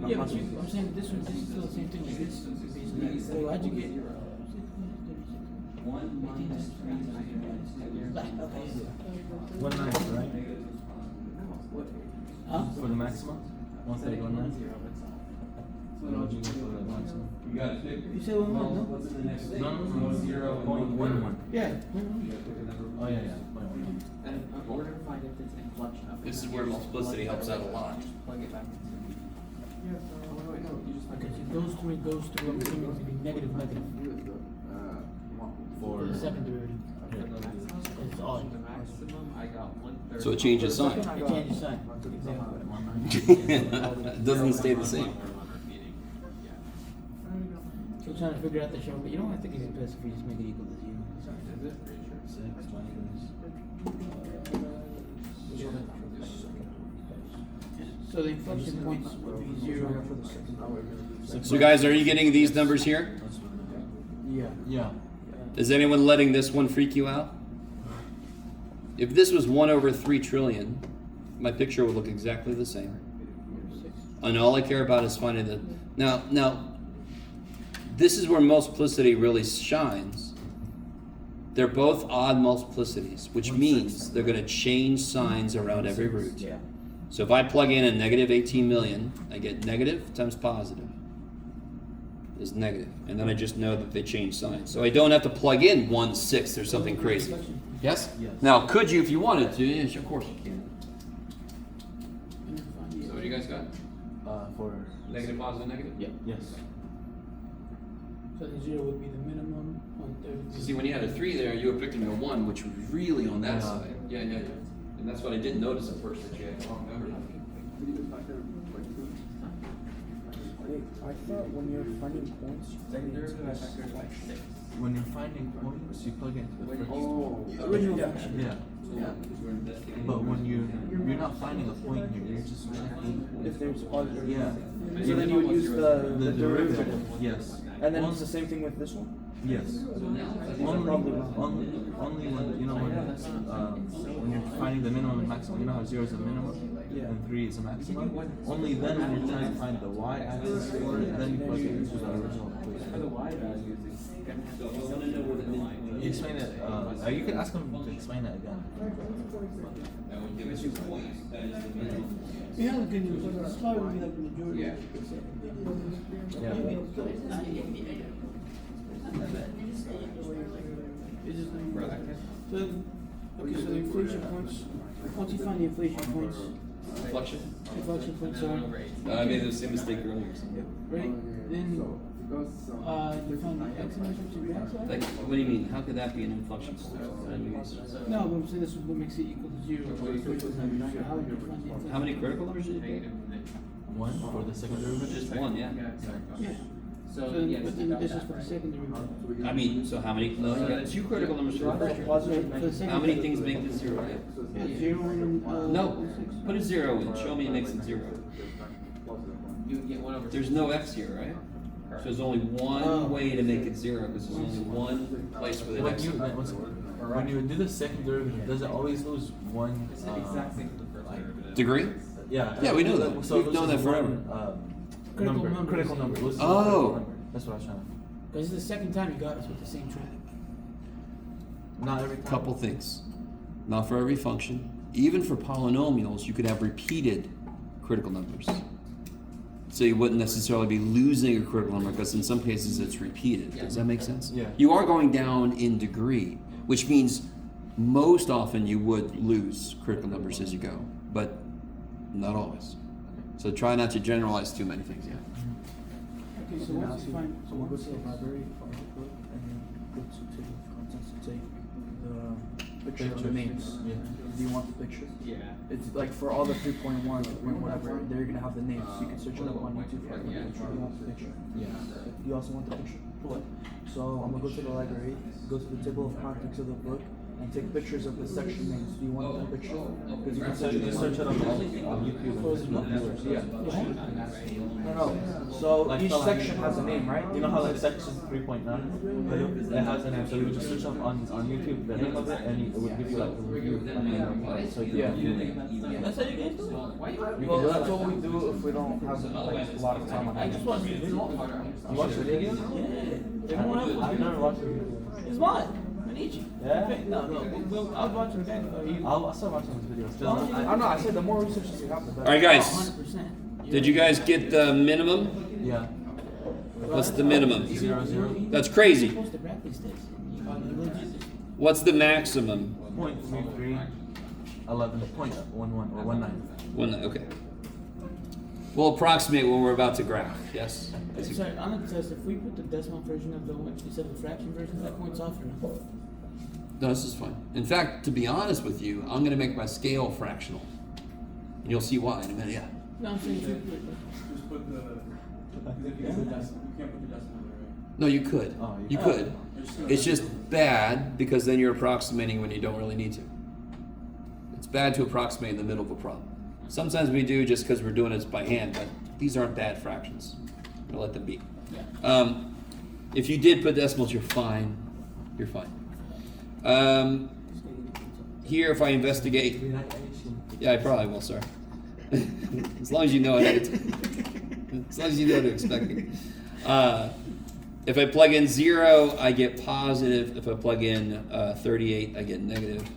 Yeah, but I'm saying this one, this is still the same thing like this. Basically. So how'd you get? 1 minus 3 Okay. 190, right? Huh? For the maximum? 130, What did you get for the maximum? You got it, Vic? You said 1 Well, no? what's in the next thing? No, no, no. 0.11. Yeah. Oh, yeah, yeah. Point one. And we're gonna find if it's an inflection of it. This is where multiplicity helps out a lot. Just plug it back into. Oh, wait, no, you just plug Okay, it so those three goes through, I'm assuming to be negative. For the second derivative. It's odd. The maximum, I got 1/3. So it changes sign. It changes sign. Exactly. It doesn't stay the same. So trying to figure out the show, but you don't have to get it best if you just make it equal to 0. Is it? Pretty sure. 6 minus. So the inflection points would be 0. So guys, are you getting these numbers here? Yeah. Yeah. Is anyone letting this one freak you out? If this was 1/3 trillion, my picture would look exactly the same. And all I care about is finding the... Now, this is where multiplicity really shines. They're both odd multiplicities, which means they're going to change signs around every root. Yeah. So if I plug in a negative 18 million, I get negative times positive is negative. And then I just know that they change signs. So I don't have to plug in 1/6 or something crazy. Yes? Yes. Now, could you if you wanted to? Yes, of course you can. So what do you guys got? For Negative, positive, negative? Yeah. Yes. So the 0 would be the minimum on 30. See, when you had a 3 there, you were picking a 1, which was really on that Yeah. side. Yeah. And that's what I didn't notice at first, that you had the wrong number. I thought when you're finding points, you Second put it into derivative, I this. factored like 6. When you're finding points, you plug into the first. Original function. Yeah. But when you're not finding a point here, you're just checking. If there's positive. Yeah. So then you would use the derivative. Yes. And then One- it's the same thing with this one? Yes. Only when you know when you're finding the minimum and maximum. You know how 0 is a minimum Yeah. and 3 is a maximum. Only then when you're trying to find the y-axis for it, then you plug it into the original For the equation. y values, it's So I want to know where the midpoint You explain it. You can ask him to explain it again. That would give us your points. That is the minimum. You know the good news, it's probably like the majority. Yeah. It's just so, okay, so the inflation points, once you find the inflation points, Inflection? inflection points are, I made the same mistake earlier. right, then, you find the x intercept to the backside? Like, what do you mean? How could that be an inflection? No, but I'm saying this is what makes it equal to 0. So how would you find the inflection? How many critical numbers did you get? 1 for the second derivative. Just one, yeah. Yeah. So, So, yeah, but then this is for the second derivative. I mean, so how many? No, you got 2 critical numbers for the first one. For the second How many derivative. things make this 0? Yeah, 0 and, No, 6. put a 0 in. Show me it makes it 0. you get 1/6. There's no x here, right? So there's only one way to make it 0 because there's only one place with an When x. you do the second derivative, does it always lose one? It's the exact same for the first derivative. Degree? Yeah. Yeah, we know that. So We've it known loses that forever. Critical number. number. Critical number. Loses Oh. one critical number. That's what I was trying to. Because it's the second time you got us with the same trick. Not every time. Couple things. Not for every function. Even for polynomials, you could have repeated critical numbers. So you wouldn't necessarily be losing a critical number because in some cases it's repeated. Does that make sense? Yeah. You are going down in degree, which means most often you would lose critical numbers as you go, but not always. So try not to generalize too many things. Yeah. Okay, so once you find, So we'll go to the library, find the book, and then go to table of contents to take the picture of the names. Yeah. Do you want the picture? Yeah. It's like for all the 3.1, 3.1, whatever, they're gonna have the names. You can search it up on YouTube for the picture. You want the picture? Yeah. You also want the picture? What? So I'm gonna go to the library, go to the table of contents of the book, and take pictures of the section names. Do you want that picture? Because you can So you can search it on YouTube. Yeah. No. So Like each how I- section has a name, right? You know how like section 3.9? It has a name, so you just search up on YouTube the name of it, and it would give you like a review. So you can review it. That's how you guys do it. Well, that's what we do if we don't have like a lot of time on I just it. watched the video. You watch the video? Yeah. I've never watched the video. It's what? Manichi. Yeah? No, I was watching the back. I'll start watching his videos. I don't know. I said the more research you have, the better. All right, guys. 100%. Did you guys get the minimum? Yeah. What's the minimum? 0.0. That's crazy. You're supposed to practice this. What's the maximum? 0.33. 11.11 or 19. Okay. We'll approximate when we're about to graph. Yes. Sorry, on the test, if we put the decimal version of the one instead of the fraction version, that point's off or no? No, this is fine. In fact, to be honest with you, I'm going to make my scale fractional. And you'll see why in a minute. Yeah. No, I'm saying if you put Just put the, you can't put the decimal there, right? No, you could. Oh, you You could. could. It's just bad because then you're approximating when you don't really need to. It's bad to approximate in the middle of a problem. Sometimes we do just because we're doing it by hand, but these aren't bad fractions. We'll let them be. If you did put decimals, you're fine. You're fine. Here, if I investigate, yeah, I probably will, sir. As long as you know it. As long as you know to expect it. If I plug in 0, I get positive. If I plug in 38, I get negative.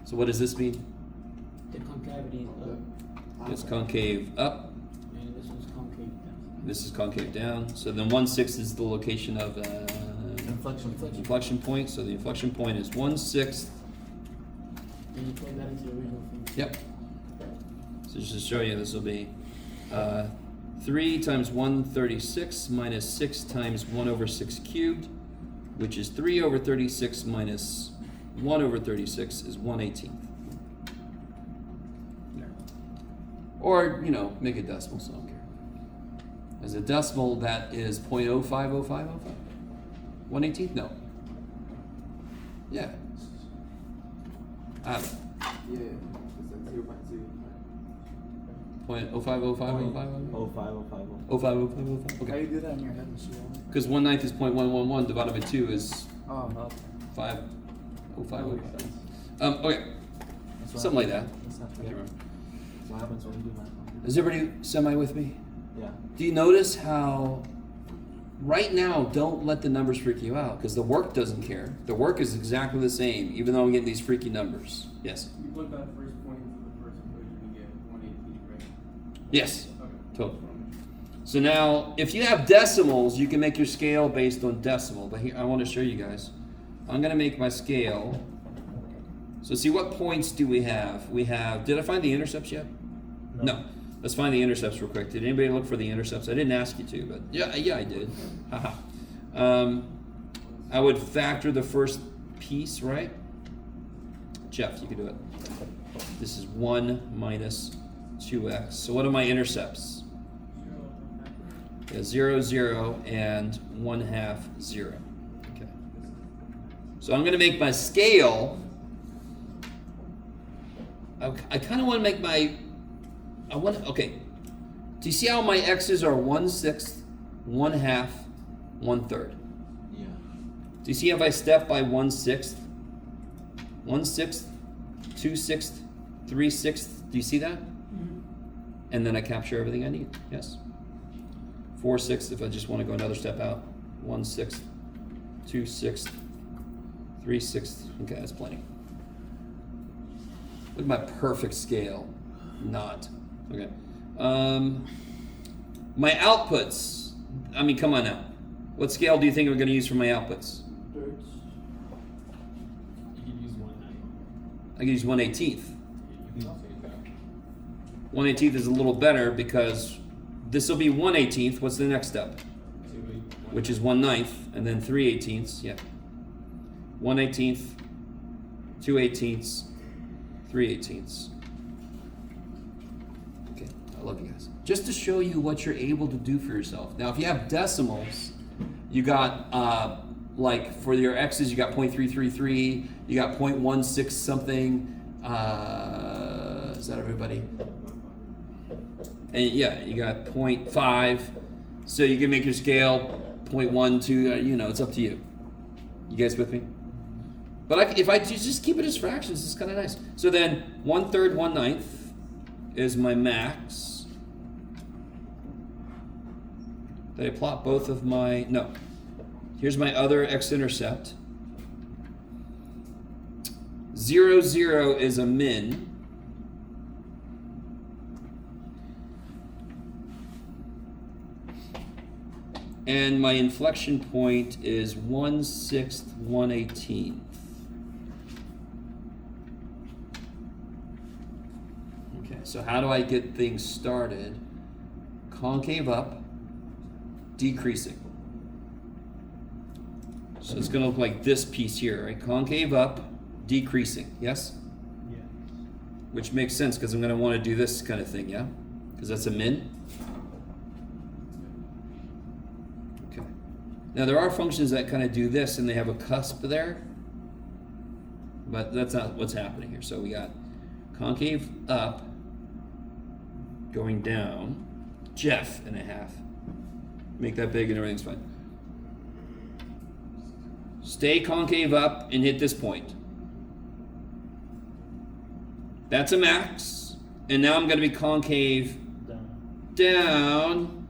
So what does this mean? the concavity up, It's concave up. and this one's concave down. This is concave down. So then 1/6 is the location of Inflection. inflection point. So the inflection point is 1/6. And you plug that into the original thing. Yep. So just to show you, this will be 3 times 1/36 minus 6 times 1/6 cubed, which is 3/36 minus 1/36 is 1/18. There. Or, make a decimal, so I don't care. As a decimal, that is 0.050505. 1/18? No. Yeah. I don't know. Yeah, it's like 0.2. 0.050505? 05050. 050505? How Okay. you do that in your head, Mr. Yellen? Because 1/9 is 0.111 divided by 2 is Oh, 50505. Okay, That's what something like that. happens. That's not I can't remember. That's what happens when you do math. Is everybody semi with me? Yeah. Do you notice how right now, don't let the numbers freak you out because the work doesn't care. The work is exactly the same, even though I'm getting these freaky numbers. Yes? You plug that first point into the first equation and get 118, right? Yes. Okay. Totally. So now, if you have decimals, you can make your scale based on decimal. But here, I want to show you guys. I'm going to make my scale. So see, what points do we have? We have, did I find the intercepts yet? No. Let's find the intercepts real quick. Did anybody look for the intercepts? I didn't ask you to, but yeah, I did. Haha. I would factor the first piece, right? Jeff, you can do it. This is 1 minus 2x. So what are my intercepts? Yeah, 0, 0, and 1/2, 0. Okay. So I'm going to make my scale. I kind of want to make my. Okay. Do you see how my x's are 1/6, 1/2, 1/3? Yeah. Do you see if I step by 1/6, 1/6, 2/6, 3/6? Do you see that? And then I capture everything I need. Yes. 4/6 if I just want to go another step out. 1/6, 2/6, 3/6. Okay, that's plenty. Look at my perfect scale. Not. Okay. My outputs. I mean, come on now. What scale do you think we're going to use for my outputs? Thirds. You can use 1/9. I can use 1/18. You can 1/18 is a little better because this will be 1/18. What's the next step? Which is 1/9, and then 3/18. Yeah. 1/18, 2/18, 3/18. Okay, I love you guys. Just to show you what you're able to do for yourself. Now, if you have decimals, you got like for your x's, you got 0.333, you got 0.16 something. Is that everybody? And yeah, you got 0.5. So you can make your scale 0.12. You know, it's up to you. You guys with me? But if I just keep it as fractions, it's kind of nice. So then 1/3, 1/9 is my max. Did I plot both of my, no. Here's my other x-intercept. 0, 0 is a min. And my inflection point is 1/6, 1/18. Okay, so how do I get things started? Concave up, decreasing. So it's gonna look like this piece here, right? Concave up, decreasing, yes? Yeah. Which makes sense because I'm gonna wanna do this kind of thing, yeah? Because that's a min. Okay. Now there are functions that kind of do this and they have a cusp there, but that's not what's happening here. So we got concave up, going down, Jeff and a half. Make that big and everything's fine. Stay concave up and hit this point. That's a max. And now I'm going to be concave down.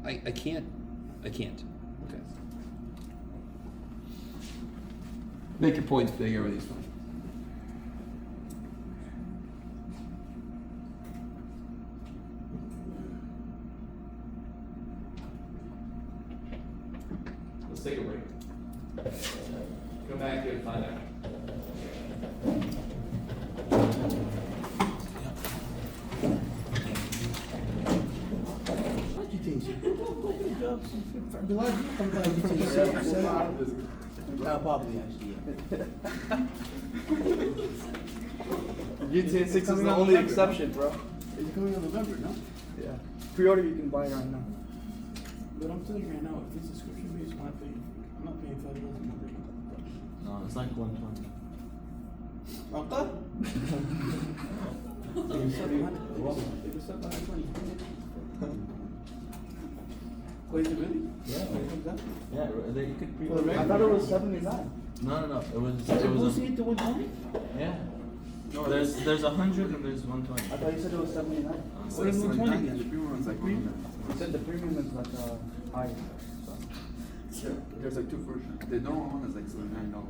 I can't. Okay. Make your points big, everything's fine. Let's take a break. Come back here and find out. Probably actually, yeah. GTA 6 is the only exception, bro. It's coming in November, no? Yeah. Pre-order you can buy it right now. But I'm telling you right now, if it's subscription based, I'm not paying $5 a month. No, it's like 120. Okay. It was $720. Wait, is it really? Yeah. Yeah, you could pre For the I regular? thought it was 79. No. It was. They're It was. boosting it to 120? Yeah. No, there's 100 and there's 120. I thought you said it was 79. What is 120 then? The premium one's like 100. You said the premium is like higher. So. There's like two versions. The normal one is like $79.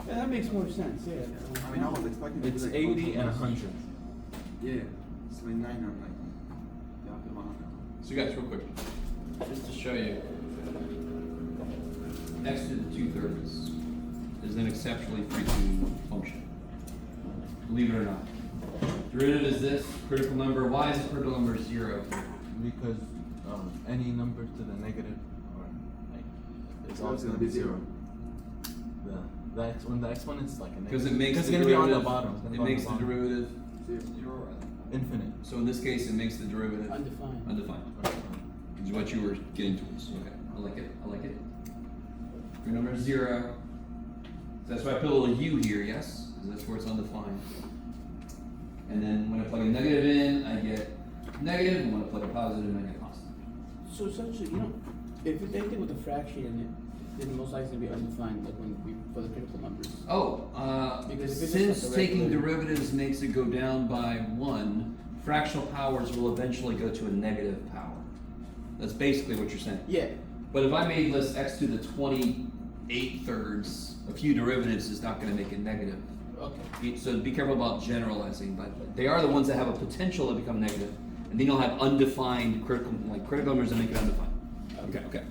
Yeah, that makes more sense, yeah. I mean, I was expecting it to It's be like 80 and 100. Yeah, it's like 9 or like, yeah, the 100. So guys, real quick, just to show you, x to the 2/3 is an exceptionally freaking function. Believe it or not. Derivative is this, critical number. Why is the critical number 0? Because any number to the negative or like it's So always it's gonna be 0. When the exponent's like a negative. Because it makes it's the gonna be on the derivative. bottom. It's gonna It be on makes the the bottom. derivative Zero. 0. Infinite. So in this case, it makes the derivative Undefined. undefined. Is what you were getting towards. Okay, I like it. Your number is 0. That's why I put a little u here, yes? Because that's where it's undefined. And then when I plug a negative in, I get negative, and when I plug a positive in, I get positive. So essentially, if it's anything with a fraction in it, then most likely it's gonna be undefined, like when we, for the critical numbers. Oh, Because if it's since just like a taking regular- derivatives makes it go down by 1, fractional powers will eventually go to a negative power. That's basically what you're saying. Yeah, But if I made this x to the 28/3, a few derivatives is not going to make it negative. okay. So be careful about generalizing, but they are the ones that have a potential to become negative, and then you'll have undefined critical numbers that make it undefined. Okay.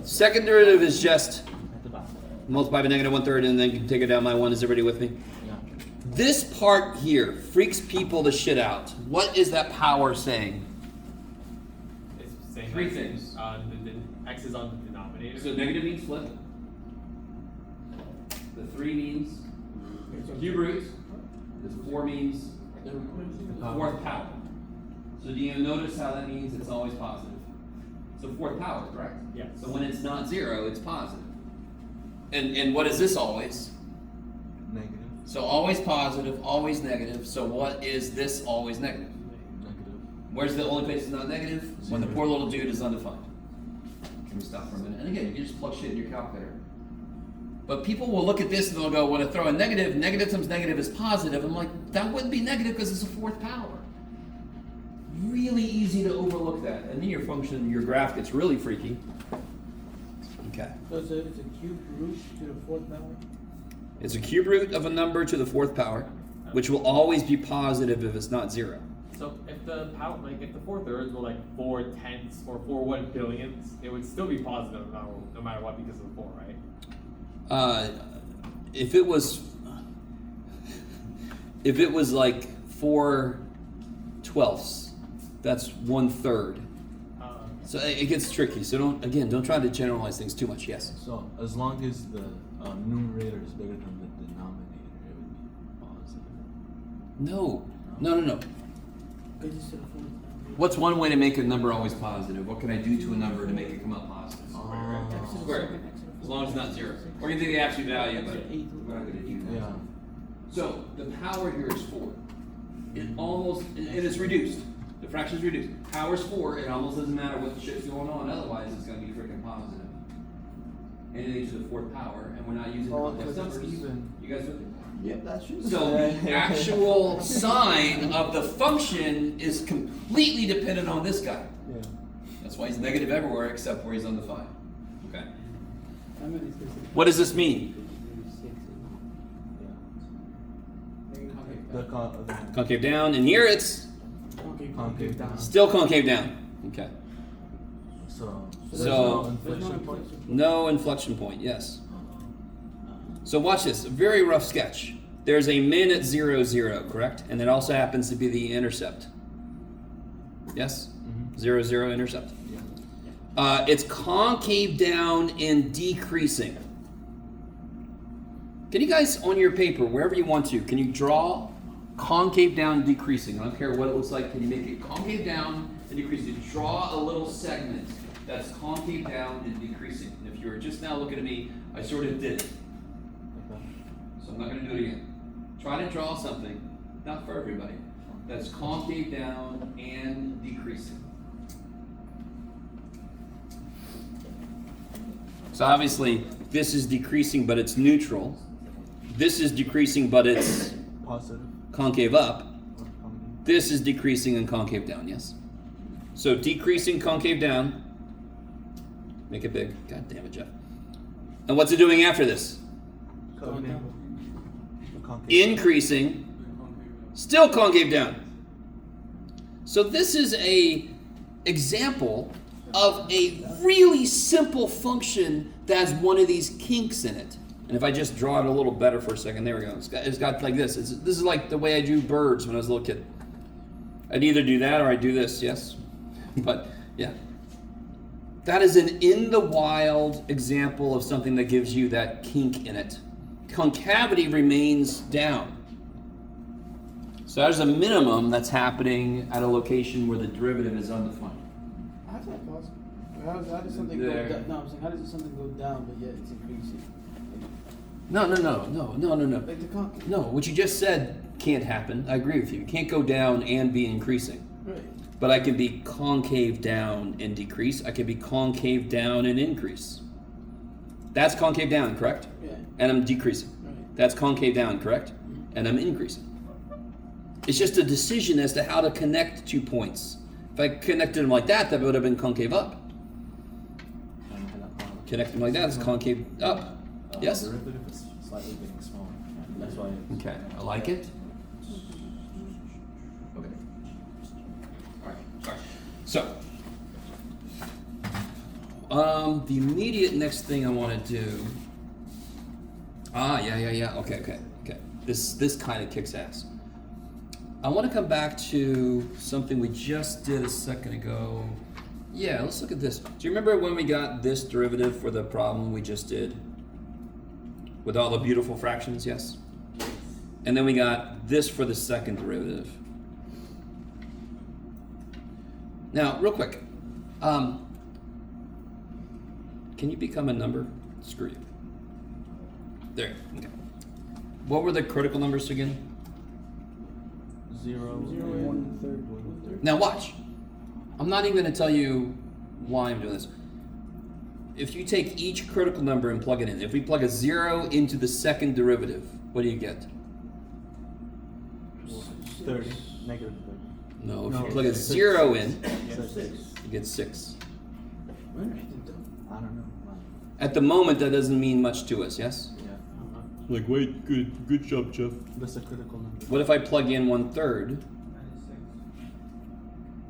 Second derivative is just At the bottom. multiply by negative 1/3, and then you can take it down by 1. Is everybody with me? Yeah. This part here freaks people the shit out. What is that power saying? It's saying Three that things. The x is on the denominator. So negative means flip. The 3 means cube root. This 4 means fourth power. So do you notice how that means it's always positive? So fourth power, correct? Yeah. So when it's not zero, it's positive. And what is this always? Negative. So always positive, always negative. So what is this always negative? Negative. Where's the only place it's not negative? When the poor little dude is undefined. Can we stop for a minute? And again, you can just plug shit in your calculator. But people will look at this and they'll go, when I throw a negative, negative times negative is positive. I'm like, that wouldn't be negative because it's a fourth power. Really easy to overlook that. And then your function, your graph gets really freaky. Okay. So it's a cube root to the fourth power? It's a cube root of a number to the fourth power, which will always be positive if it's not zero. So if the power, like if the 4/3 were like 4/10 or 4/1 it would still be positive no matter what because of the 4, right? If it was like 4/12, that's 1/3. So it gets tricky. So don't try to generalize things too much. Yes. So as long as the numerator is bigger than the denominator, it would be positive. No. Because it's to the fourth power. What's one way to make a number always positive? What can I do to a number to make it come out positive? X to the Square. second, X to the As long as it's not zero. Or you can take the absolute value, but X to the eighth. we're not going to do that. Yeah. So the power here is 4. And it's reduced. The fraction is reduced. Power's 4. It almost doesn't matter what the shit's going on. Otherwise, it's going to be freaking positive. Anything to the fourth power, and we're not using complex because it's numbers. even. You guys with me? Yep, that's true. So the actual sign of the function is completely dependent on this guy. Yeah. That's why he's negative everywhere except where he's undefined. Okay. How many is this? What does this mean? The Concave down, and here it's concave down. still concave down. Okay. So there's So- no inflection point. No inflection point, yes. So watch this, a very rough sketch. There's a min at 0, 0, correct? And it also happens to be the intercept. Yes? 0, 0 intercept. Yeah. It's concave down and decreasing. Can you guys, on your paper, wherever you want to, can you draw concave down and decreasing? I don't care what it looks like. Can you make it concave down and decreasing? Draw a little segment that's concave down and decreasing. And if you were just now looking at me, I sort of did it. So I'm not going to do it again. Try to draw something, not for everybody, that's concave down and decreasing. So obviously, this is decreasing, but it's neutral. This is decreasing, but it's Positive. concave up. Or concave. This is decreasing and concave down, yes? So decreasing, concave down. Make it big. God damn it, Jeff. And what's it doing after this? Concave. Increasing, still concave down. So this is a example of a really simple function that has one of these kinks in it. And if I just draw it a little better for a second, there we go. It's got like this. This is like the way I drew birds when I was a little kid. I'd either do that or I'd do this, yes? But yeah. That is an in the wild example of something that gives you that kink in it. Concavity remains down. So there's a minimum that's happening at a location where the derivative is undefined. How's that possible? How does something There. go down? No, I'm saying, how does something go down but yet it's increasing? No. Like the concave. No, what you just said can't happen. I agree with you. It can't go down and be increasing. Right. But I can be concave down and decrease. I can be concave down and increase. That's concave down, correct? Yeah. And I'm decreasing. Right. That's concave down, correct? And I'm increasing. It's just a decision as to how to connect 2 points. If I connected them like that would have been concave up. Connect them like that, it's concave up. Yes? Derivative is slightly getting smaller. That's why. Okay, I like it. Okay. Alright. So, the immediate next thing I want to do. Yeah. Okay. This kind of kicks ass. I want to come back to something we just did a second ago. Yeah, let's look at this. Do you remember when we got this derivative for the problem we just did? With all the beautiful fractions, yes? And then we got this for the second derivative. Now, real quick, can you become a number? Screw you. There, okay. What were the critical numbers again? 0, 1/3. Now watch. I'm not even gonna tell you why I'm doing this. If you take each critical number and plug it in, if we plug a 0 into the second derivative, what do you get? 30, negative 30. No, if No, you plug a six. 0 in, Six. you get 6. Where did I think that? I don't know. At the moment, that doesn't mean much to us, yes? Yeah. Like, wait, good job, Jeff. That's a critical number. What if I plug in 1/3?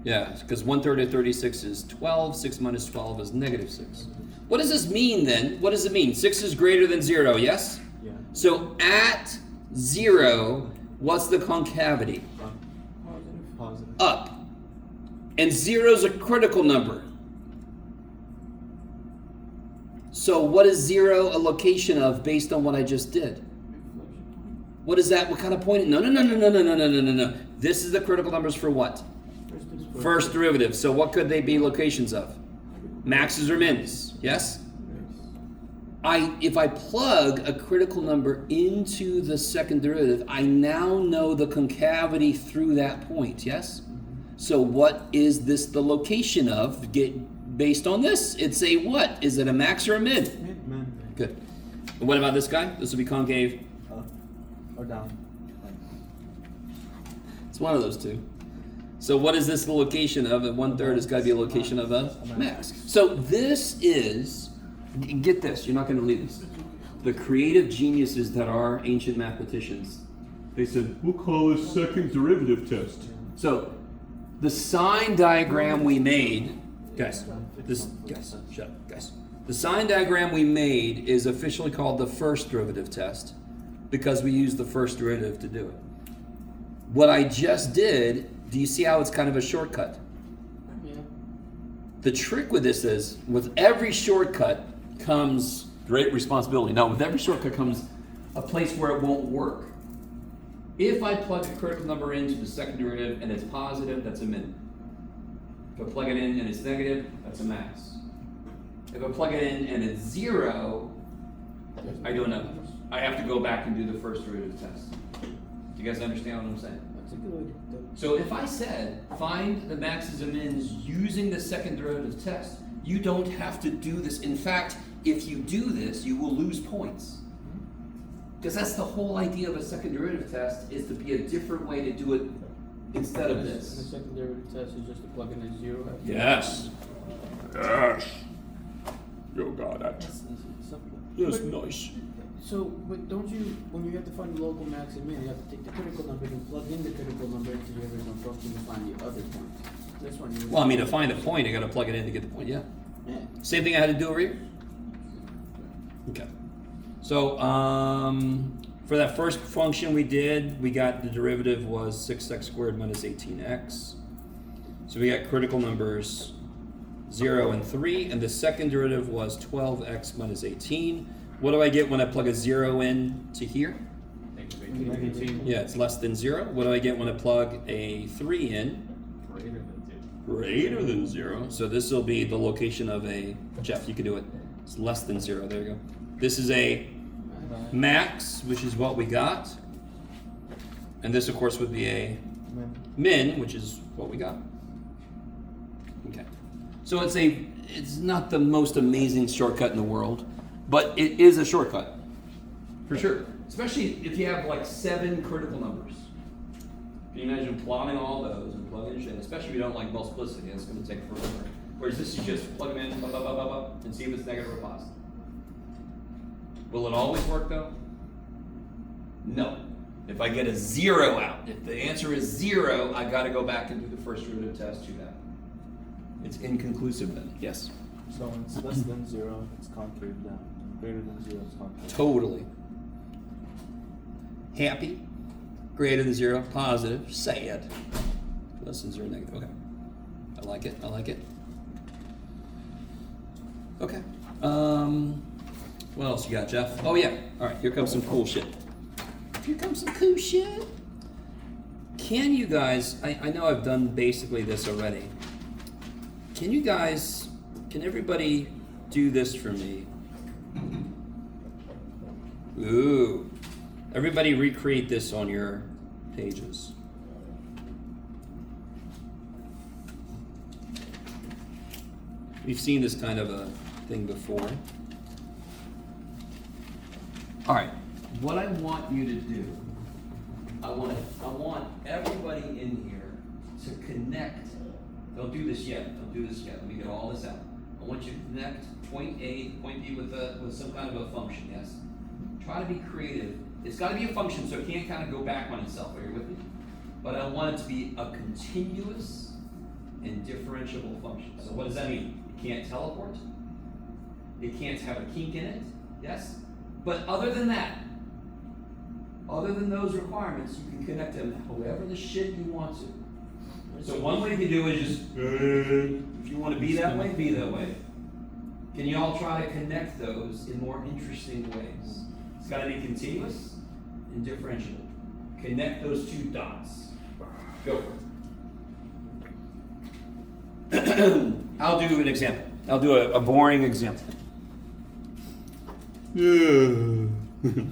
Yeah, because 1/3 of 36 is 12, 6 minus 12 is negative 6. What does this mean then? What does it mean? 6 is greater than 0, yes? Yeah. So at 0, what's the concavity? Positive. Up. And 0 is a critical number. So what is 0 a location of based on what I just did? What is that? What kind of point? No. This is the critical numbers for what? First derivative. So what could they be locations of? Maxes or mins? Yes? If I plug a critical number into the second derivative, I now know the concavity through that point, yes? So what is this the location of? Based on this, it's a what? Is it a max or a min? Man. Good. And what about this guy? This will be concave. Up or down. It's one of those two. So what is this the location of? At 1/3, it's got to be a location of a max. So this is, get this, you're not going to believe this. The creative geniuses that are ancient mathematicians, they said, we'll call this second derivative test. So the sign diagram we made, guys, shut up, guys. The sign diagram we made is officially called the first derivative test because we used the first derivative to do it. What I just did, do you see how it's kind of a shortcut? Yeah. The trick with this is, with every shortcut comes great responsibility. Now, with every shortcut comes a place where it won't work. If I plug a critical number into the second derivative and it's positive, that's a min. If I plug it in and it's negative, that's a max. If I plug it in and it's 0, I do another. I have to go back and do the first derivative test. Do you guys understand what I'm saying? That's a good way to do it. So if I said, find the maxes and mins using the second derivative test, you don't have to do this. In fact, if you do this, you will lose points. Because that's the whole idea of a second derivative test, is to be a different way to do it instead of And the this. second derivative test is just to plug in a 0. Yes. Yes. Yo, God, that's nice. So, but don't you, when you have to find the local max and min, you have to take the critical number and plug in the critical number into the original function to find the other point. This one you. Well, I mean, to find the point, I got to plug it in to get the point. Yeah. Yeah. Same thing I had to do over here. Okay. So for that first function we did, we got the derivative was 6x squared minus 18x. So we got critical numbers 0 and 3, and the second derivative was 12x minus 18. What do I get when I plug a 0 in to here? Negative 18. Yeah, it's less than 0. What do I get when I plug a 3 in? Greater than 2. Greater than 0. So this will be the location of a, Jeff, you can do it. It's less than 0. There you go. This is a max, which is what we got. And this, of course, would be a min, which is what we got. Okay. So it's not the most amazing shortcut in the world, but it is a shortcut. For sure. Especially if you have like 7 critical numbers. Can you imagine plotting all those and plugging in, especially if you don't like multiplicity, it's going to take forever. Whereas this is just plug them in, and see if it's negative or positive. Will it always work though? No. If I get a 0 out, if the answer is 0, I got to go back and do the first derivative test to that. It's inconclusive then. Yes. So it's less than 0, it's concave down. Greater than 0, it's concave. Totally. Happy, greater than 0, positive, sad, less than 0, negative. Okay. I like it. I like it. Okay. What else you got, Jeff? Oh yeah. All right. Here comes some cool shit. Here comes some cool shit. Can you guys? I know I've done basically this already, can everybody do this for me? Ooh. Everybody recreate this on your pages. We've seen this kind of a thing before. All right, what I want you to do, I want everybody in here to connect. Don't do this yet. Don't do this yet. Let me get all this out. I want you to connect point A, point B with some kind of a function. Yes. Try to be creative. It's got to be a function, so it can't kind of go back on itself. Are you with me? But I want it to be a continuous and differentiable function. So what does that mean? It can't teleport. It can't have a kink in it. Yes? But other than that, other than those requirements, you can connect them however the shit you want to. So one way to do it is just, if you want to be that way, be that way. Can you all try to connect those in more interesting ways? It's got to be continuous and differentiable. Connect those two dots. Go for it. I'll do an example. I'll do a boring example. Okay.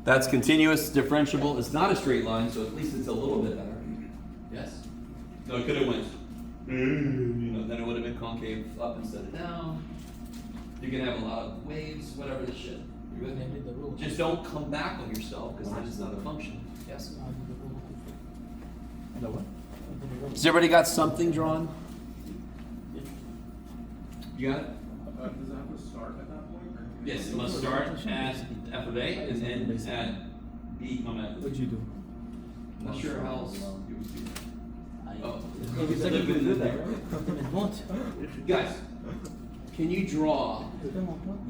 That's continuous, differentiable. It's not a straight line, so at least it's a little bit better. Yes? No, it could have went, then it would have been concave up instead of down. You can have a lot of waves, whatever the shit. You with me? Just don't come back on yourself, because then it's not a function. Yes? The what? Has everybody got something drawn? You got it? Does it have to start at that point? Or Yes, it must start at f of a and then at b, comma f. What'd you do? I'm not sure how else you would do that. Oh. Guys, can you draw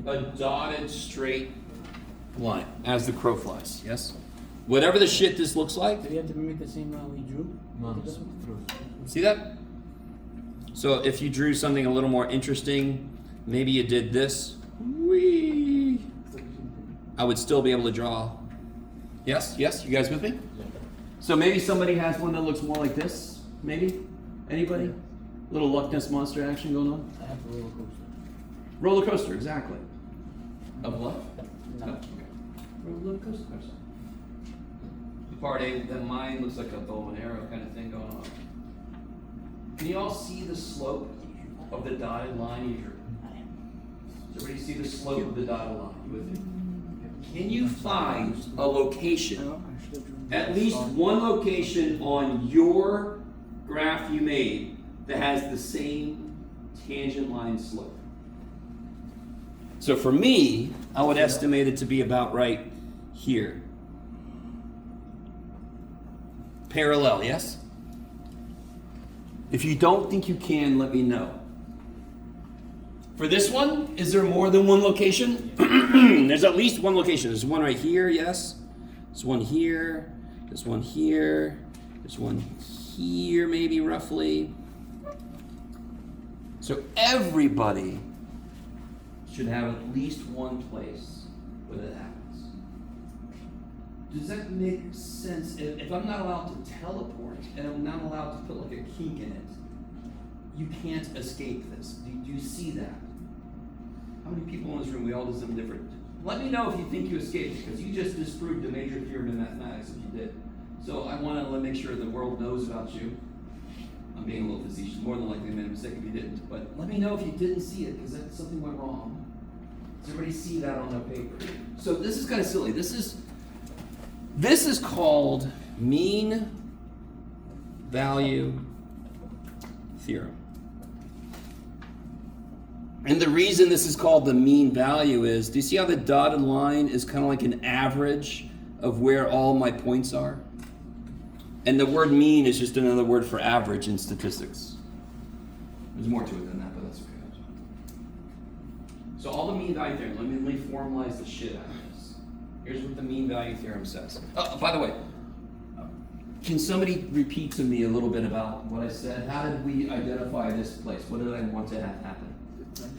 a dotted straight line as the crow flies? Yes? Whatever the shit this looks like, Do you have to mimic the same we drew? No, it's through. see that? So if you drew something a little more interesting, maybe you did this, whee, I would still be able to draw. Yes? Yes? You guys with me? So maybe somebody has one that looks more like this, maybe? Anybody? Little Loch Ness Monster action going on? I have a roller coaster. Roller coaster, exactly. Of what? No. Okay. Roller coaster. The part A, then mine looks like a bow and arrow kind of thing going on. Can you all see the slope of the dotted line you drew? Does everybody see the slope of the dotted line? You with me? Can you find a location, at least one location on your graph you made that has the same tangent line slope? So for me, I would estimate it to be about right here. Parallel, yes? If you don't think you can, let me know. For this one, is there more than one location? There's at least one location. There's one right here, yes? There's one here. There's one here. There's one here, maybe roughly. So everybody should have at least one place where that happens. Does that make sense? If I'm not allowed to teleport and I'm not allowed to put like a kink in it, you can't escape this. Do you see that? How many people in this room, we all do something different? Let me know if you think you escaped, because you just disproved a major theorem in mathematics if you did. So I want to make sure the world knows about you. I'm being a little facetious. More than likely I made a mistake if you didn't. But let me know if you didn't see it, because something went wrong. Does everybody see that on their paper? So this is kind of silly. This is called mean value theorem. And the reason this is called the mean value is, do you see how the dotted line is kind of like an average of where all my points are? And the word mean is just another word for average in statistics. There's more to it than that, but that's okay. So all the mean value theorem, let me formalize the shit out of this. Here's what the mean value theorem says. Oh, by the way, can somebody repeat to me a little bit about what I said? How did we identify this place? What did I want to have happen?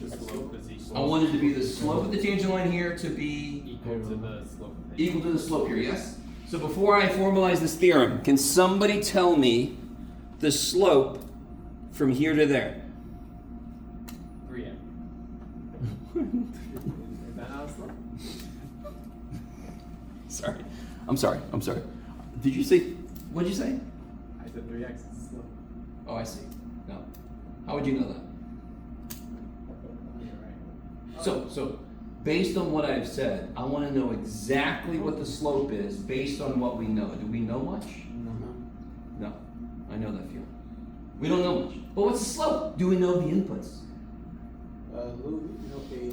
The slope is equal. I wanted to be the slope of the tangent line here to be equal to the slope. equal to the slope here, yes? So before I formalize this theorem, can somebody tell me the slope from here to there. 3M. Is that how it's slow? Sorry. I'm sorry. Did you say, what did you say? I said 3x is slow. Oh, I see. No. How would you know that? You're right. So, based on what I've said, I want to know exactly what the slope is based on what we know. Do we know much? No. I know that feeling. We don't know much. But what's the slope? Do we know the inputs? What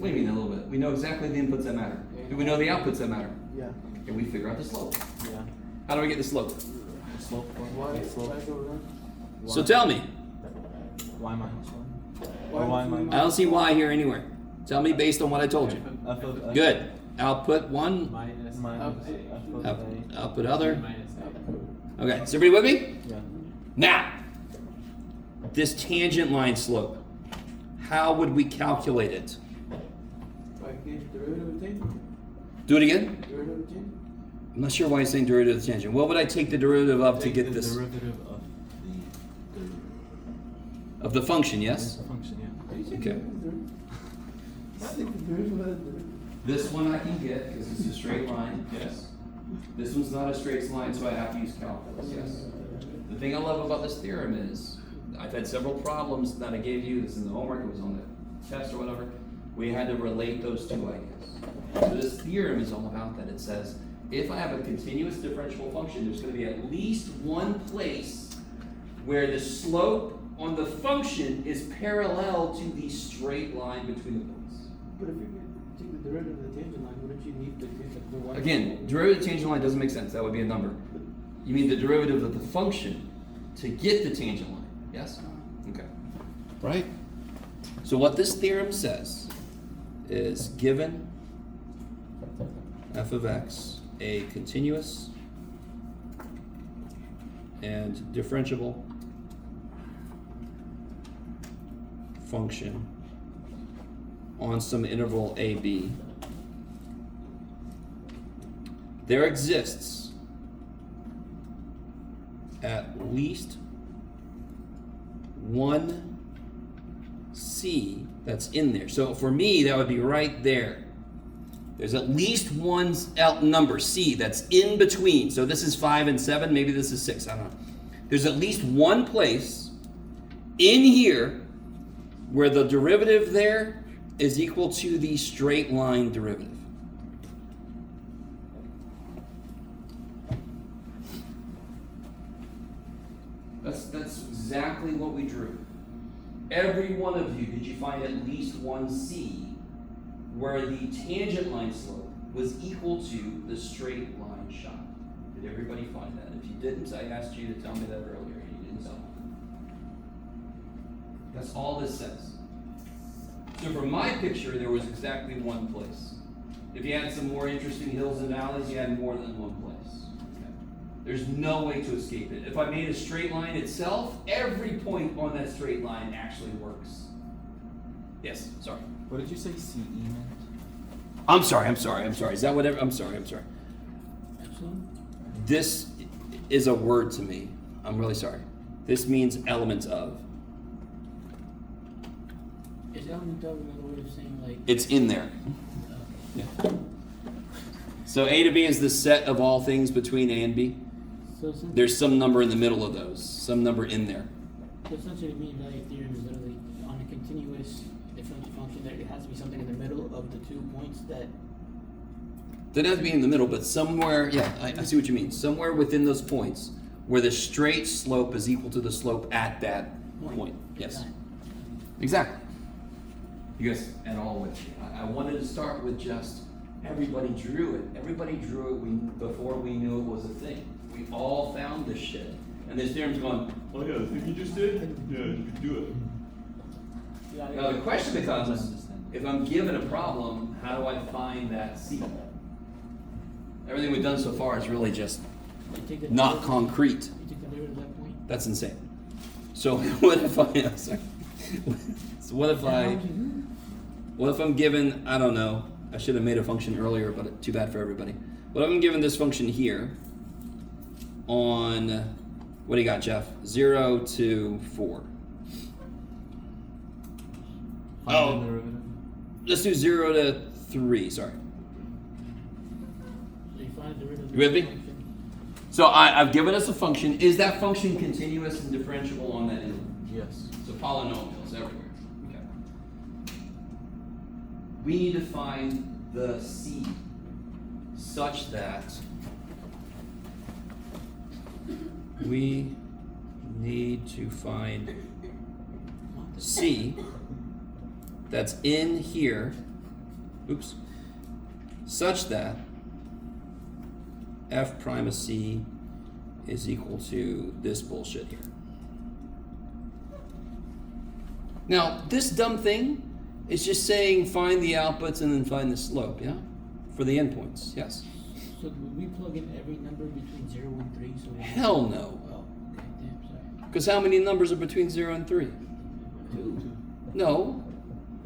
do you mean a little bit? We know exactly the inputs that matter. Do we know the outputs that matter? Yeah. Can we figure out the slope? Yeah. How do we get the slope? Slope Why? slope. So tell me. Y minus 1. Why Or y do we minus I don't see y here anywhere. Tell me based on what I told you. F of x Good. Output 1, Minus minus f of a. output other. minus A. Okay, is everybody with me? Yeah. Now, this tangent line slope, how would we calculate it? Derivative of tangent? Do it again? Derivative of tangent? I'm not sure why he's saying derivative of tangent. What would I take the derivative of to Take get the this? derivative of Of the function, yes? the function, yeah. Okay. This one I can get because it's a straight line, yes. This one's not a straight line, so I have to use calculus, yes. The thing I love about this theorem is, I've had several problems that I gave you, this is in the homework, it was on the test or whatever. We had to relate those two ideas. So this theorem is all about that. It says, if I have a continuous differentiable function, there's going to be at least one place where the slope on the function is parallel to the straight line between the points. But if you take the derivative of the tangent line, wouldn't you need the y? Again, derivative of the tangent line doesn't make sense. That would be a number. You mean the derivative of the function to get the tangent line. Yes? Okay. Right? So what this theorem says is given f of x a continuous and differentiable function on some interval a b, there exists at least one c that's in there. So for me, that would be right there. There's at least one number, c, that's in between. So this is 5 and 7, maybe this is 6, I don't know. There's at least one place in here where the derivative there is equal to the straight line derivative. That's exactly what we drew. Every one of you, did you find at least one c where the tangent line slope was equal to the straight line shot? Did everybody find that? If you didn't, I asked you to tell me that earlier and you didn't tell me. That's all this says. So for my picture, there was exactly one place. If you had some more interesting hills and valleys, you had more than one place. Okay. There's no way to escape it. If I made a straight line itself, every point on that straight line actually works. Yes, sorry. What did you say CE meant? I'm sorry. Is that whatever? I'm sorry. Epsilon? This is a word to me. I'm really sorry. This means elements of. Is element of another way of saying like? It's in there. Yeah. So A to B is the set of all things between A and B. So essentially, There's some number in the middle of those. Some number in there. so essentially the mean value theorem is literally on a continuous differential function there has to be something in the middle of the 2 points that. Doesn't have to be in the middle, but somewhere, yeah, I see what you mean. Somewhere within those points where the straight slope is equal to the slope at that point. Yes. Exactly. You guys at all with me? I wanted to start with just everybody drew it. Everybody drew it before we knew it was a thing. We all found this shit. And this theorem's going, oh yeah, the thing you just did? Yeah, you could do it. Now the question becomes, if I'm given a problem, how do I find that C? Everything we've done so far is really just You take the not derivative- concrete. You take the derivative of that point. That's insane. So what if I, sorry. So what if I'm given, I don't know, I should have made a function earlier, but too bad for everybody. What if I'm given this function here on, what do you got, Jeff? 0 to 4. Find Oh. the derivative. Let's do 0 to 3, sorry. So you find the derivative. You with me? function. So I've given us a function. Is that function continuous and differentiable on that interval? Yes. So polynomials everywhere. Okay. We need to find the c such that we need to find c that's in here, oops, such that f prime of c is equal to this bullshit here. Now, this dumb thing is just saying find the outputs and then find the slope, yeah? For the endpoints, yes? So would we plug in every number between 0 and 3? So we have- Hell no. Oh, okay, damn, sorry. Because how many numbers are between 0 and 3? 2. No.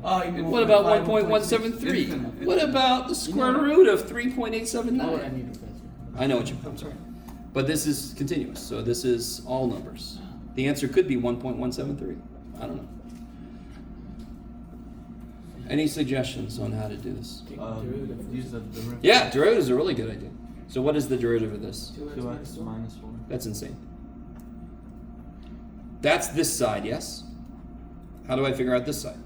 Oh, you mean What about 5, 1.173? Infinite. What about the square root of 3.879? Oh, I need a professor. I know what I'm sorry. But this is continuous, so this is all numbers. The answer could be 1.173. I don't know. Any suggestions on how to do this? Take the derivative. Use the derivative. Yeah, derivative is a really good idea. So what is the derivative of this? 2x minus 4. That's insane. That's this side, yes? How do I figure out this side?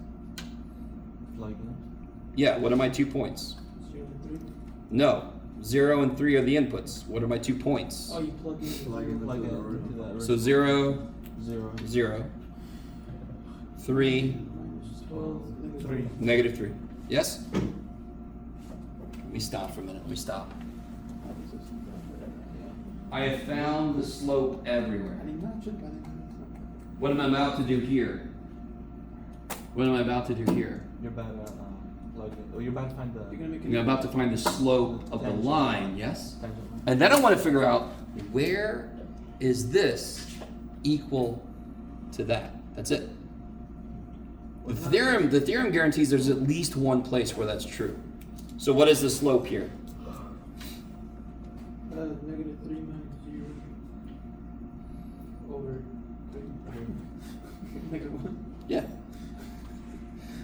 Plug in. Yeah, what are my 2 points? 0 and 3. No. 0 and 3 are the inputs. What are my 2 points? Oh, you plug in the Plug 0. in. Plug it into that. So 0, 0. 0, 3, Minus 12. 3. negative 3. Yes? Let me stop for a minute. Let me stop. I have found the slope everywhere. What am I about to do here? What am I about to do here? You're about to plug in. Oh, you're about to find the You're gonna make I'm about to find the slope of the Tangent. line, yes? tangent line. And then I want to figure out where is this equal to that. That's it. The theorem guarantees there's at least one place where that's true. So what is the slope here? negative 3 minus 0 over 3. Negative 1. Yeah.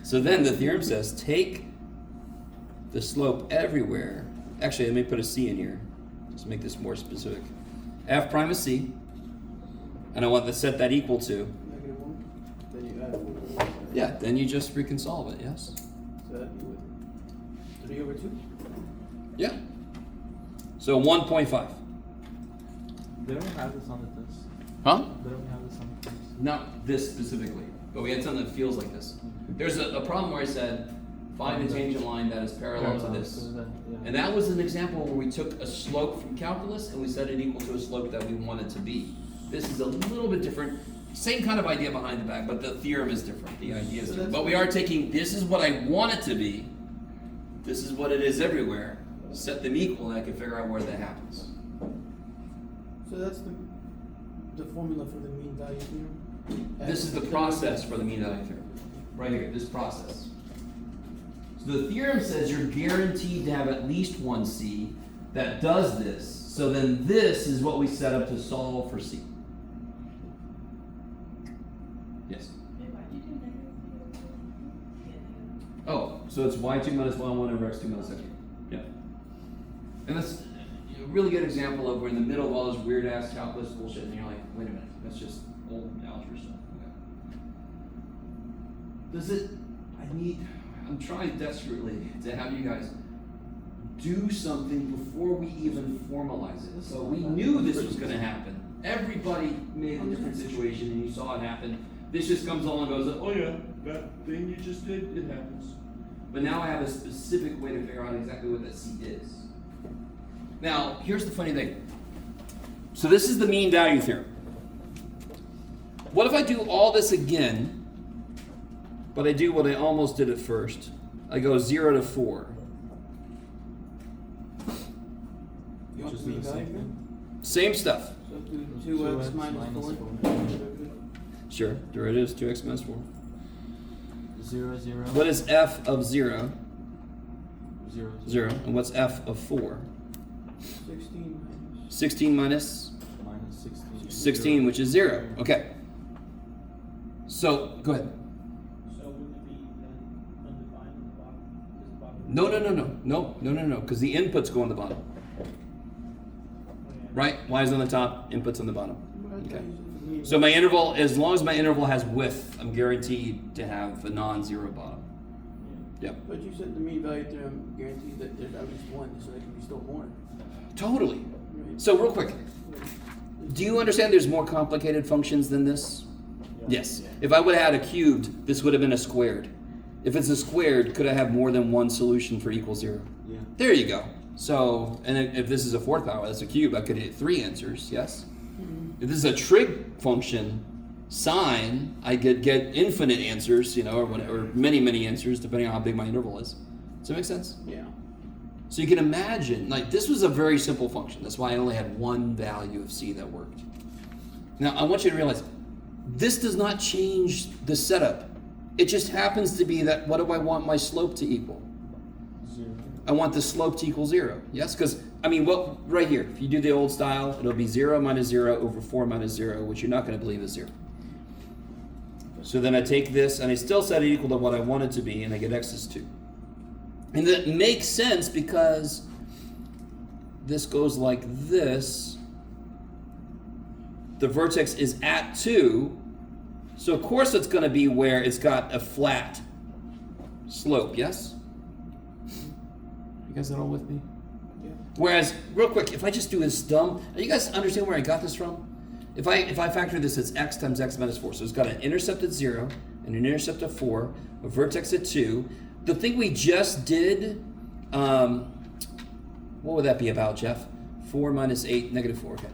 So then the theorem says take the slope everywhere. Actually, let me put a c in here. Just make this more specific. F prime is c. And I want to set that equal to. Negative 1. Then you add 4. Yeah, then you just reconsolve it, yes? So that'd be what? 3 over 2? Yeah. So 1.5. They don't have this on the test. Huh? They don't have this on the test. Not this specifically, but we had something that feels like this. There's a problem where I said, find a tangent line that is parallel to this. So that, yeah. And that was an example where we took a slope from calculus and we set it equal to a slope that we want it to be. This is a little bit different. Same kind of idea behind the back, but the theorem is different. The idea is different. But we are taking, this is what I want it to be. This is what it is everywhere. Set them equal and I can figure out where that happens. So that's the formula for the mean value theorem? This is the process for the mean value theorem. Right here, this process. So the theorem says you're guaranteed to have at least one C that does this. So then this is what we set up to solve for C. Yes? Oh, so it's y2 minus y1 over x2 minus x1. Yeah. And that's a really good example of we're in the middle of all this weird ass calculus bullshit and you're like, wait a minute, that's just old algebra stuff. Okay. I'm trying desperately to have you guys do something before we even formalize it. So we knew this was gonna happen. Everybody made a different situation and you saw it happen. This just comes along and goes, oh yeah, that thing you just did, it happens. But now I have a specific way to figure out exactly what that C is. Now, here's the funny thing. So this is the mean value theorem. What if I do all this again, but I do what I almost did at first? I go 0 to 4. You want Just the do mean the value same theorem? thing. Same stuff. So do 2x minus 4. Sure, derivative is 2x minus 4. 0, 0. What is f of 0? 0, 0. And what's f of 4? 16 minus. 16 minus Minus 16. 16, which is 0. Okay. So, go ahead. So would it be then No, because the inputs go on the bottom. Right? Y is on the top, inputs on the bottom. Okay. So my interval, as long as my interval has width, I'm guaranteed to have a non-zero bottom. Yep. But you said the mean value theorem guarantees that there's at least one, so there can be still more. Totally. Right? So real quick, do you understand there's more complicated functions than this? Yes. If I would have had a cubed, this would have been a squared. If it's a squared, could I have more than one solution for equal 0? Yeah. There you go. So, and if this is a fourth power, that's a cube, I could hit 3 answers, yes? If this is a trig function, sine, I could get infinite answers, or many answers, depending on how big my interval is. Does that make sense? Yeah. So you can imagine, this was a very simple function. That's why I only had one value of c that worked. Now, I want you to realize, this does not change the setup. It just happens to be that, what do I want my slope to equal? 0. I want the slope to equal 0. Yes? Because, right here, if you do the old style, it'll be 0 minus 0 over 4 minus 0, which you're not going to believe is 0. So then I take this, and I still set it equal to what I want it to be, and I get x is 2. And that makes sense because this goes like this. The vertex is at 2, so of course it's going to be where it's got a flat slope, yes? You guys are all with me? Yeah. Whereas, real quick, if I just do this dumb, you guys understand where I got this from? If I factor this as x times x minus 4, so it's got an intercept at 0, and an intercept at 4, a vertex at 2. The thing we just did, what would that be about, Jeff? 4 minus 8, negative 4, okay.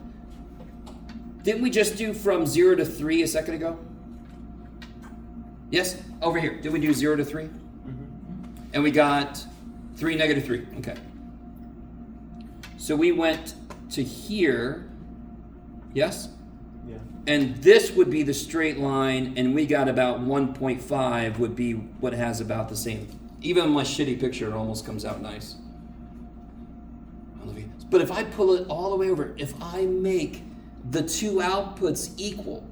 Didn't we just do from 0 to 3 a second ago? Yes? Over here. Did we do 0 to 3? Mm-hmm. And we got 3, negative 3. Okay. So we went to here. Yes? Yeah. And this would be the straight line, and we got about 1.5 would be what has about the same. Even my shitty picture, it almost comes out nice. But if I pull it all the way over, if I make the two outputs equal,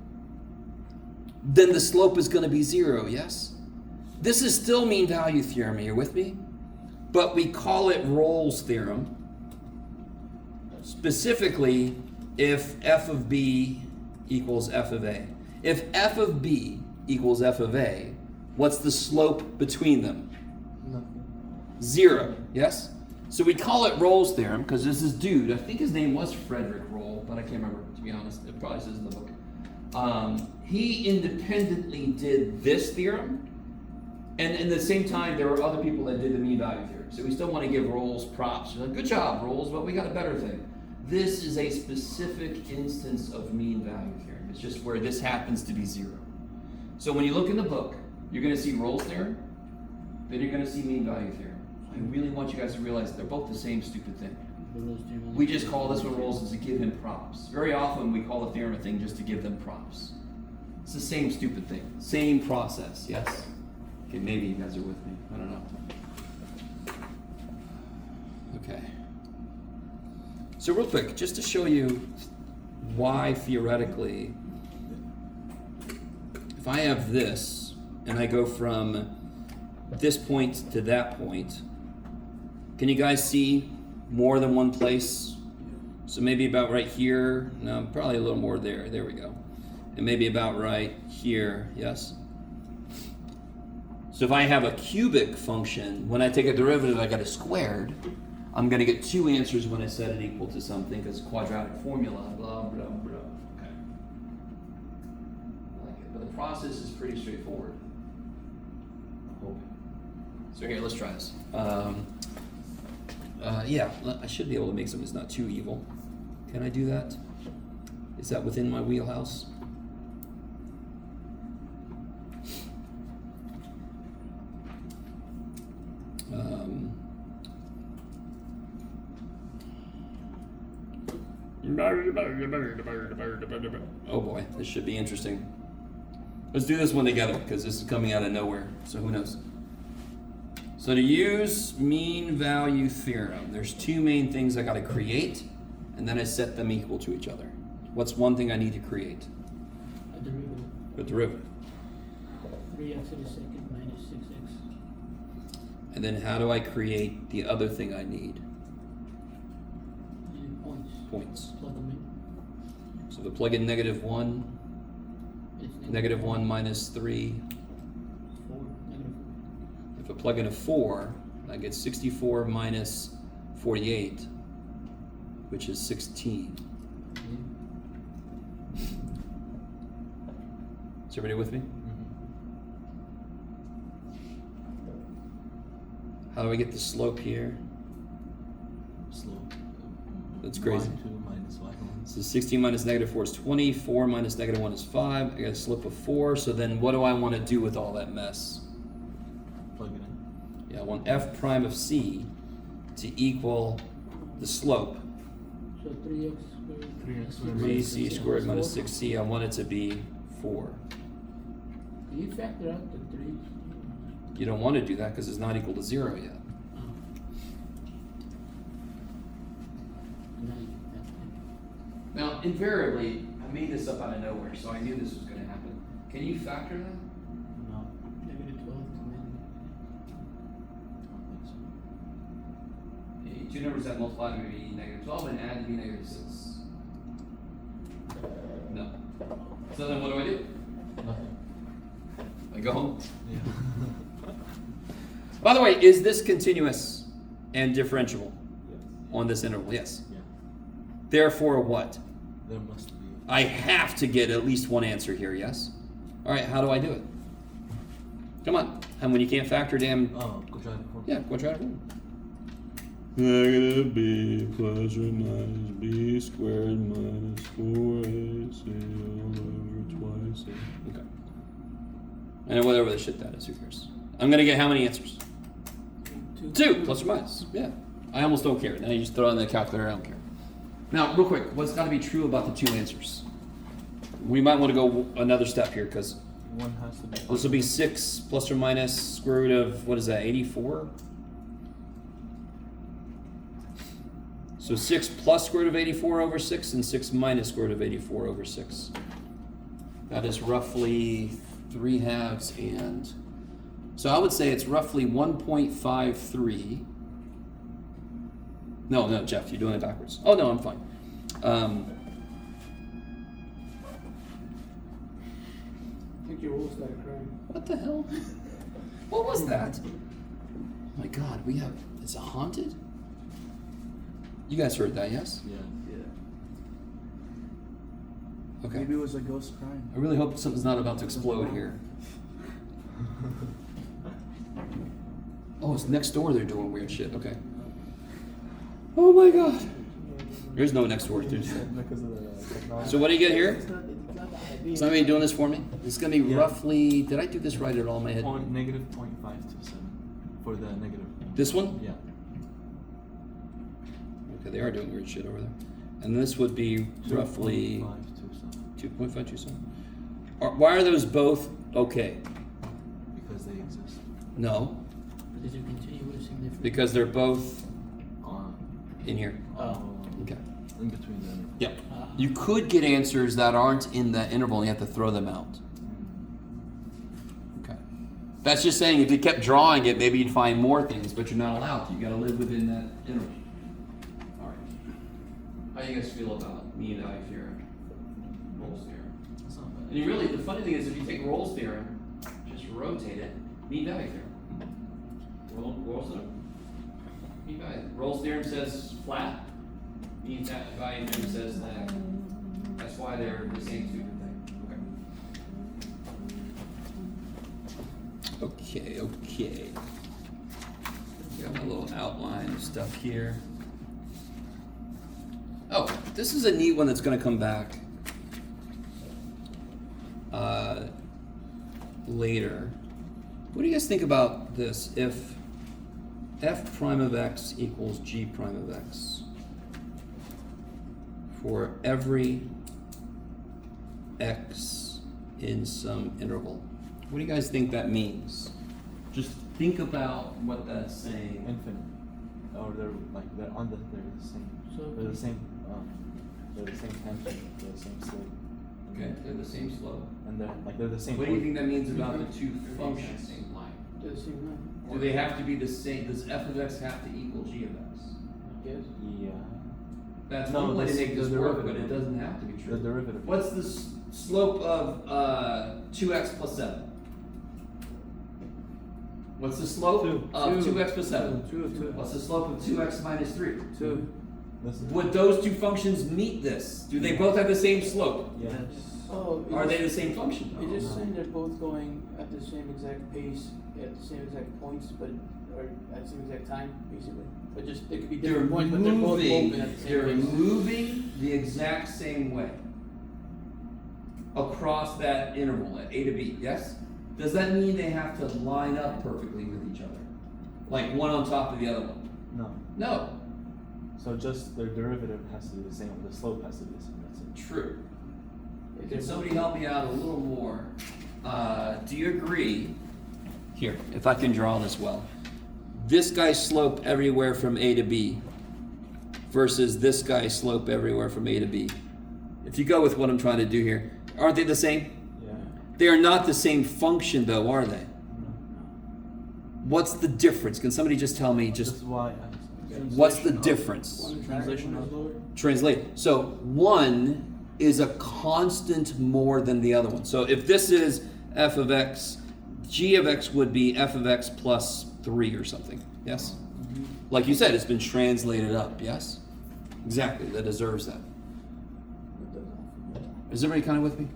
then the slope is going to be 0, yes? This is still mean value theorem, are you with me? But we call it Rolle's theorem. Specifically, if f of b equals f of a. If f of b equals f of a, what's the slope between them? Nothing. 0, yes? So we call it Rolle's theorem because this is dude, I think his name was Frederick Rolle, but I can't remember, to be honest. It probably says in the book. He independently did this theorem, and at the same time, there were other people that did the mean value theorem. So we still want to give Rolle's props. Like, good job, Rolle's, but we got a better thing. This is a specific instance of mean value theorem. It's just where this happens to be 0. So when you look in the book, you're going to see Rolle's theorem, then you're going to see mean value theorem. I really want you guys to realize they're both the same stupid thing. We just call this one Rolle's to give him props. Very often we call a theorem a thing just to give them props. It's the same stupid thing. Same process, yes? Okay, maybe you guys are with me. I don't know. Okay. So real quick, just to show you why theoretically, if I have this and I go from this point to that point, can you guys see more than one place? So maybe about right here. No, probably a little more there. There we go. And maybe about right here. Yes? So if I have a cubic function, when I take a derivative, I get a squared. I'm going to get 2 answers when I set it equal to something because quadratic formula, blah, blah, blah. Okay. I like it. But the process is pretty straightforward. I'm hoping. So here, let's try this. Yeah, I should be able to make something that's not too evil. Can I do that? Is that within my wheelhouse? Oh boy, this should be interesting. Let's do this one together because this is coming out of nowhere, so who knows? So to use mean value theorem, there's 2 main things I got to create, and then I set them equal to each other. What's one thing I need to create? A derivative. A derivative. 3x to the second minus 6x. And then how do I create the other thing I need? And points. Points. Plug them So if I plug in -1, in. It's -1 minus 3. 4. Negative If I plug in a 4, I get 64 minus 48, which is 16. 4. Is everybody with me? How do I get the slope here? Slope. That's crazy. Y2 minus y1. So 16 minus -4 is 20, 4 minus -1 is 5. I got a slope of 4, so then what do I want to do with all that mess? Plug it in. Yeah, I want f prime of c to equal the slope. So 3x squared. 3x squared. 3c squared minus 6c, I want it to be 4. Can you factor out the 3? You don't want to do that because it's not equal to 0 yet. Oh. Now you can factor it. Now, invariably, I made this up out of nowhere, so I knew this was going to happen. Can you factor that? No. Negative 12 to negative. Two numbers that multiply to be -12 and add to be -6. No. So then what do I do? Nothing. I go home. Yeah. By the way, is this continuous and differentiable on this interval? Yes. Yeah. Therefore, what? There must be. I have to get at least one answer here, yes? All right, how do I do it? Come on. And when you can't factor, damn. Oh, quadratic formula. Yeah, quadratic formula. Negative b plus or minus b squared minus 4ac all over twice a. Okay. And whatever the shit that is, who cares? I'm gonna get how many answers? 2 plus or minus. Yeah. I almost don't care. Now you just throw it in the calculator, I don't care. Now, real quick, what's got to be true about the 2 answers? We might want to go another step here because One has to be. this will be 6 plus or minus square root of, what is that, 84? So 6 plus square root of 84 over 6 and 6 minus square root of 84 over 6. That is roughly 3/2 and... So I would say it's roughly 1.53. No, Jeff, you're doing it backwards. Oh, no, I'm fine. I think your rules started crying. What the hell? What was that? Oh my god, is it haunted? You guys heard that, yes? Yeah. Okay. Maybe it was a ghost crying. I really hope something's not about to explode here. Oh, it's next door they're doing weird shit, okay. Oh my god. There's no next door, dude. Because of the technology. So what do you get here? It's Somebody doing this for me? It's gonna be Yeah. roughly, did I do this right at all in my head? Negative 0.527 for the negative. This one? Yeah. Okay, they are doing weird shit over there. And this would be roughly 2.527. 2.527. Why are those both okay? Because they exist. No, Because you continue with a significant. because they're both On. in here. Oh. Okay. In between the intervals. Yep. You could get answers that aren't in that interval and you have to throw them out. Okay. That's just saying if you kept drawing it, maybe you'd find more things, but you're not allowed to. You gotta live within that interval. Alright. How do you guys feel about mean value theorem? Rolle's theorem. That's not bad. And you really, the funny thing is if you take Rolle's theorem, just rotate it, mean value theorem. Rolle's theorem? Mean value. Rolle's theorem says flat. Mean value theorem says that. That's why they're the same stupid thing. Okay. Got my little outline of stuff here. Oh, this is a neat one that's going to come back later. What do you guys think about this? If f prime of x equals g prime of x for every x in some interval. What do you guys think that means? Just think about what that's saying. Infinite. Or they're the same. So They're the same tangent. They're the same slope. Okay, they're the same slope. And they're the same. What do you think that means about the two functions? They're the same line. Do they have to be the same? Does f of x have to equal g of x? Yes. Yeah. That's No, one way to the- make this the work, but derivative. it doesn't have to be The true. derivative. What's the slope of 2x plus 7? What's the slope Two. of 2x plus 7? Two. What's the slope of 2x minus 3? Two. This is- Would those two functions meet this? Do they both have the same slope? Yes. Oh, Are they the same function? You're just saying they're both going at the same exact pace, at the same exact points, but, or at the same exact time, basically. But just, they could be They're different points, but they're both moving at the same they're pace. moving the exact same way across that interval at A to B, yes? Does that mean they have to line up perfectly with each other? Like one on top of the other one? No. No. So just their derivative has to be the same. The slope has to be the same. That's it. True. Can somebody help me out a little more? Do you agree? Here, if I can draw this well. This guy's slope everywhere from A to B versus this guy's slope everywhere from A to B. If you go with what I'm trying to do here, aren't they the same? Yeah. They are not the same function though, are they? No. What's the difference? Can somebody just tell me Just just y. what's the difference? One Translation higher, of- one is lower. Translate. So one is a constant more than the other one. So if this is f of x, g of x would be f of x plus 3 or something. Yes? Like you said, it's been translated up. Yes? Exactly. That deserves that. Is everybody kind of with me?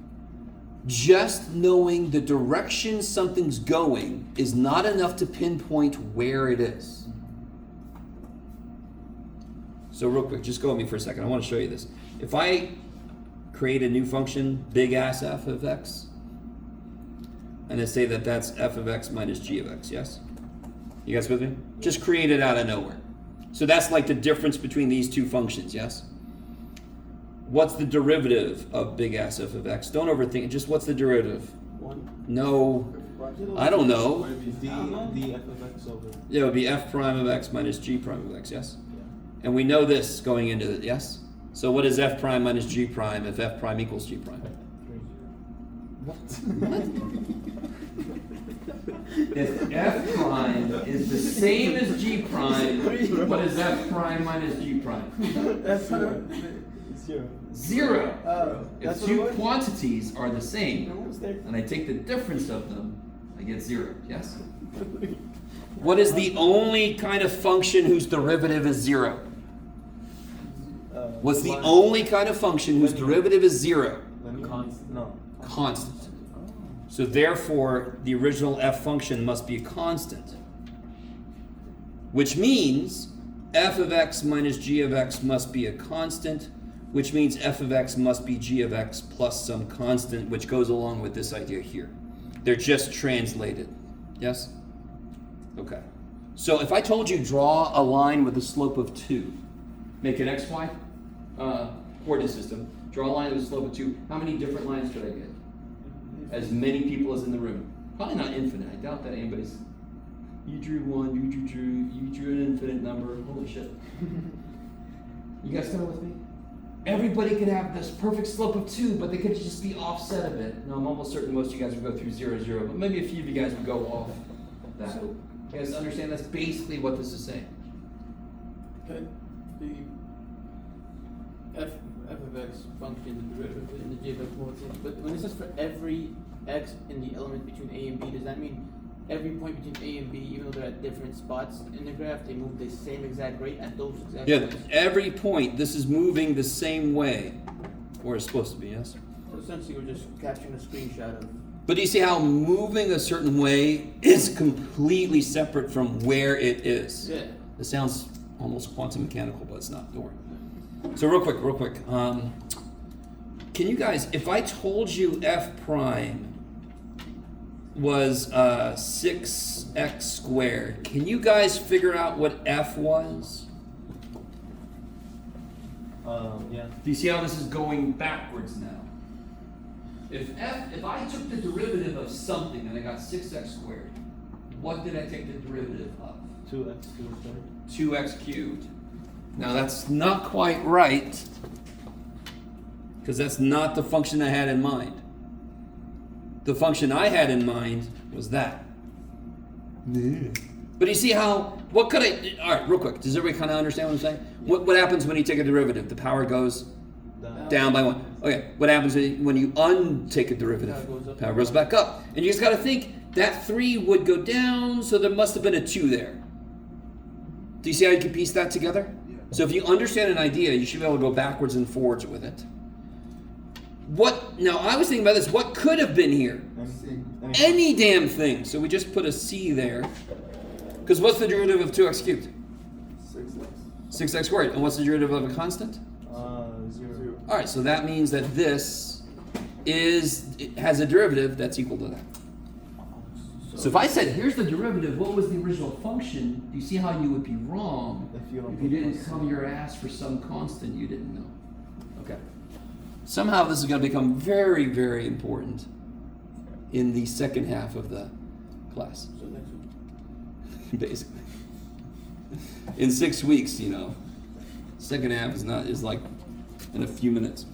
Just knowing the direction something's going is not enough to pinpoint where it is. So real quick, just go with me for a second. I want to show you this. If I create a new function, big ass f of x, and I say that that's f of x minus g of x, yes? You guys with me? Just create it out of nowhere. So that's like the difference between these two functions, yes? What's the derivative of big ass f of x? Don't overthink it, just what's the derivative? One. No, I don't know. D f of x over. Yeah, it would be f prime of x minus g prime of x, yes? Yeah. And we know this going into it, yes? So what is f prime minus g prime if f prime equals g prime? If f prime is the same as g prime, what is f prime minus g prime? That's Zero. 0. If that's what it two was? quantities are the No same, one's there. and I take the difference of them, I get 0, yes? What is the only kind of function whose derivative is 0? What's the only kind of function whose derivative is 0? Constant. No. Constant. So therefore, the original f function must be a constant. Which means f of x minus g of x must be a constant, which means f of x must be g of x plus some constant, which goes along with this idea here. They're just translated. Yes? Okay. So if I told you draw a line with a slope of 2, make an xy coordinate system, draw a line with a slope of 2, how many different lines could I get? As many people as in the room. Probably not infinite. I doubt that anybody's. You drew one, you drew an infinite number. Holy shit. You guys still with me? Everybody could have this perfect slope of 2, but they could just be offset a bit. No, I'm almost certain most of you guys would go through 0, 0, but maybe a few of you guys would go off that. So- You guys understand that's basically what this is saying. Okay. The f of x function, the derivative in the g of x multiplication. But when it says for every x in the element between a and b, does that mean every point between a and b, even though they're at different spots in the graph, they move the same exact rate at those exact Yeah, points? every point, this is moving the same way. Or it's supposed to be, yes? So essentially, we're just capturing a screenshot of. But do you see how moving a certain way is completely separate from where it is? Yeah. It sounds almost quantum mechanical, but it's not. Don't worry. So real quick. Can you guys, if I told you f prime was 6x squared, can you guys figure out what f was? Yeah. Do you see how this is going backwards now? If I took the derivative of something and I got 6x squared, what did I take the derivative of? 2x squared. 2x cubed. Now that's not quite right, because that's not the function I had in mind. The function I had in mind was that. But you see how, what could I, all right, real quick, does everybody kind of understand what I'm saying? What happens when you take a derivative? The power goes down by 1. Okay, what happens when you untake a derivative? Power goes up. Power goes back up. And you just got to think, that 3 would go down, so there must have been a 2 there. Do you see how you can piece that together? So if you understand an idea, you should be able to go backwards and forwards with it. Now I was thinking about this, what could have been here? Any damn thing. So we just put a C there. Because what's the derivative of 2x cubed? 6x squared. And what's the derivative of a constant? 0. Alright, so that means that this it has a derivative that's equal to that. So if I said, here's the derivative, what was the original function? Do you see how you would be wrong If you don't if you put didn't plus cover your ass for some constant you didn't know? Okay. Somehow this is going to become very, very important in the second half of the class. So next week. Basically. In 6 weeks, second half is like in a few minutes.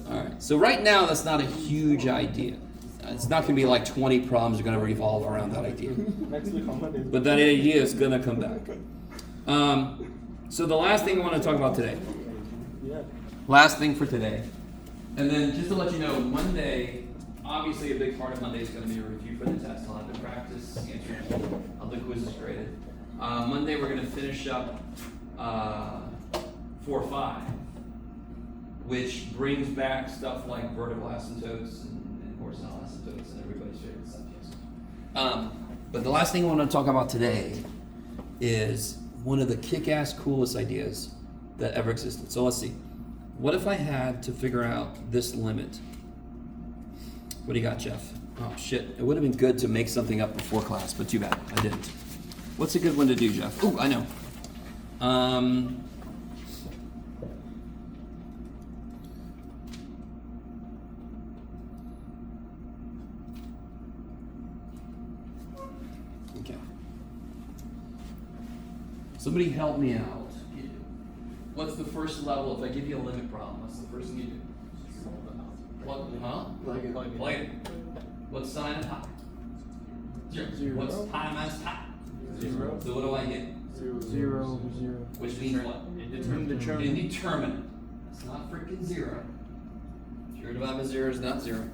All right. So right now, that's not a huge idea. It's not going to be like 20 problems are going to revolve around that idea. But that idea is going to come back. So the last thing I want to talk about today. Last thing for today. And then just to let you know, Monday, obviously a big part of Monday is going to be a review for the test. I'll have to practice answering how the quiz is graded. Monday we're going to finish up 4-5, which brings back stuff like vertical asymptotes and horizontal asymptotes and everybody's favorite subjects. But the last thing I want to talk about today is one of the kick-ass coolest ideas that ever existed. So let's see. What if I had to figure out this limit? What do you got, Jeff? Oh shit, it would have been good to make something up before class, but too bad, I didn't. What's a good one to do, Jeff? Ooh, I know. Okay. Somebody help me out. What's the first level? If I give you a limit problem, what's the first thing you do? Plug it. What's sine of pi? 0. What's pi minus pi? 0. So what do I get? 0. Which means what? Indeterminate. Indeterminate. That's not freaking 0. 0 divided by 0 is not 0.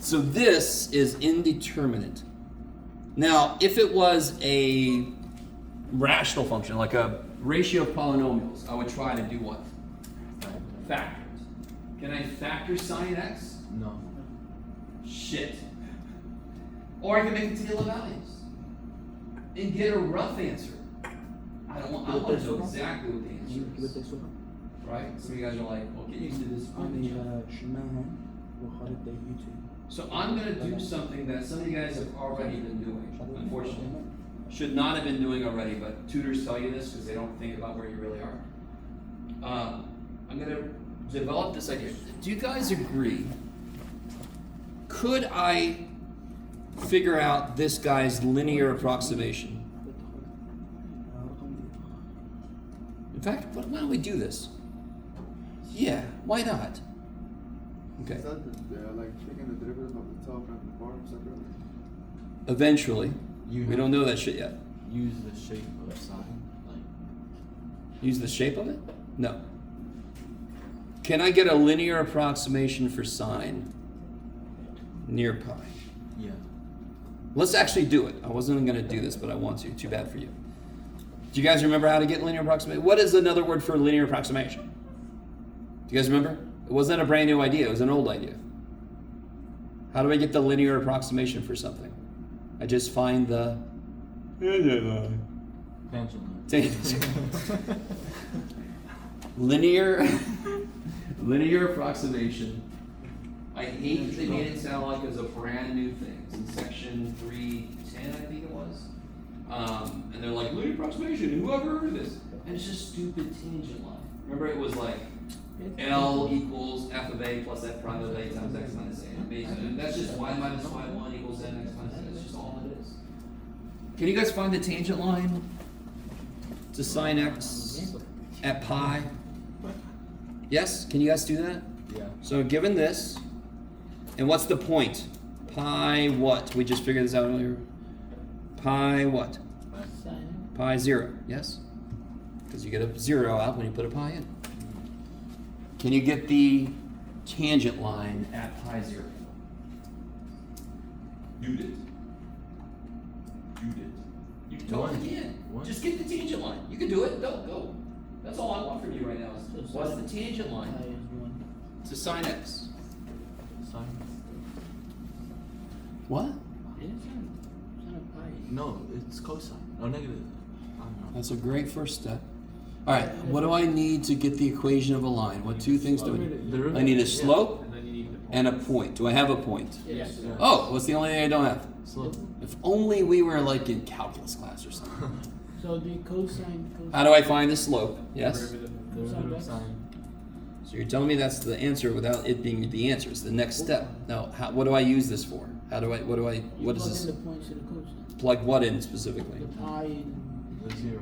So this is indeterminate. Now, if it was a rational function, like a ratio of polynomials, I would try to do what? Factor it. Can I factor sine x? No. Shit. Or I can make it Taylor values and get a rough answer. I want to know exactly what the answer is. Right? Some of you guys are like, well, get used to this. So I'm going to do something that some of you guys have already been doing, unfortunately. Should not have been doing already, but tutors tell you this because they don't think about where you really are. I'm going to develop this idea. Do you guys agree? Could I figure out this guy's linear approximation? In fact, why don't we do this? Yeah, why not? Okay. Is that like taking the derivative of the top and the bottom separately? Eventually. You We have don't know to that shit yet. Use the shape of sine. Use the shape of it? No. Can I get a linear approximation for sine near pi? Yeah. Let's actually do it. I wasn't going to do this, but I want to. Too bad for you. Do you guys remember how to get linear approximation? What is another word for linear approximation? Do you guys remember? It wasn't a brand new idea. It was an old idea. How do I get the linear approximation for something? I just find the Tangent linear approximation. I hate that they made it sound like it was a brand new thing. It's in section 310, I think it was. And they're like, linear approximation, who ever heard of this? And it's just stupid tangent line. Remember, it was like L equals f of a plus f prime of a times x minus a. And that's just y minus y1 equals n x minus a. That's just all it is. Can you guys find the tangent line to sine x at pi? Yes? Can you guys do that? Yeah. So given this, and what's the point? pi what? We just figured this out earlier. Pi what? Sine. Pi 0, yes? Because you get a 0 out when you put a pi in. Can you get the tangent line at pi 0? You did. You did. You totally can. One. Just get the tangent line. You can do it. Go. That's all I want from you right now. Is what's the tangent line Pi is 1. to sine x? Sine. What? It is sine. Sine of pi. No, it's cosine. Or negative. I don't know. That's a great first step. All right, what do I need to get the equation of a line? What two things do I need? Derivative. I need a slope And then you need the point. and a point. Do I have a point? Yes. Yeah. Oh, what's the only thing I don't have? Slope. If only we were like in calculus class or something. So the cosine. How do I find the slope? Yes? Derivative. Derivative of sine. So you're telling me that's the answer without it being the answer. It's the next step. Now, what do I use this for? What is Plug this? in the points to the cosine. Plug what in specifically? The pi and The 0.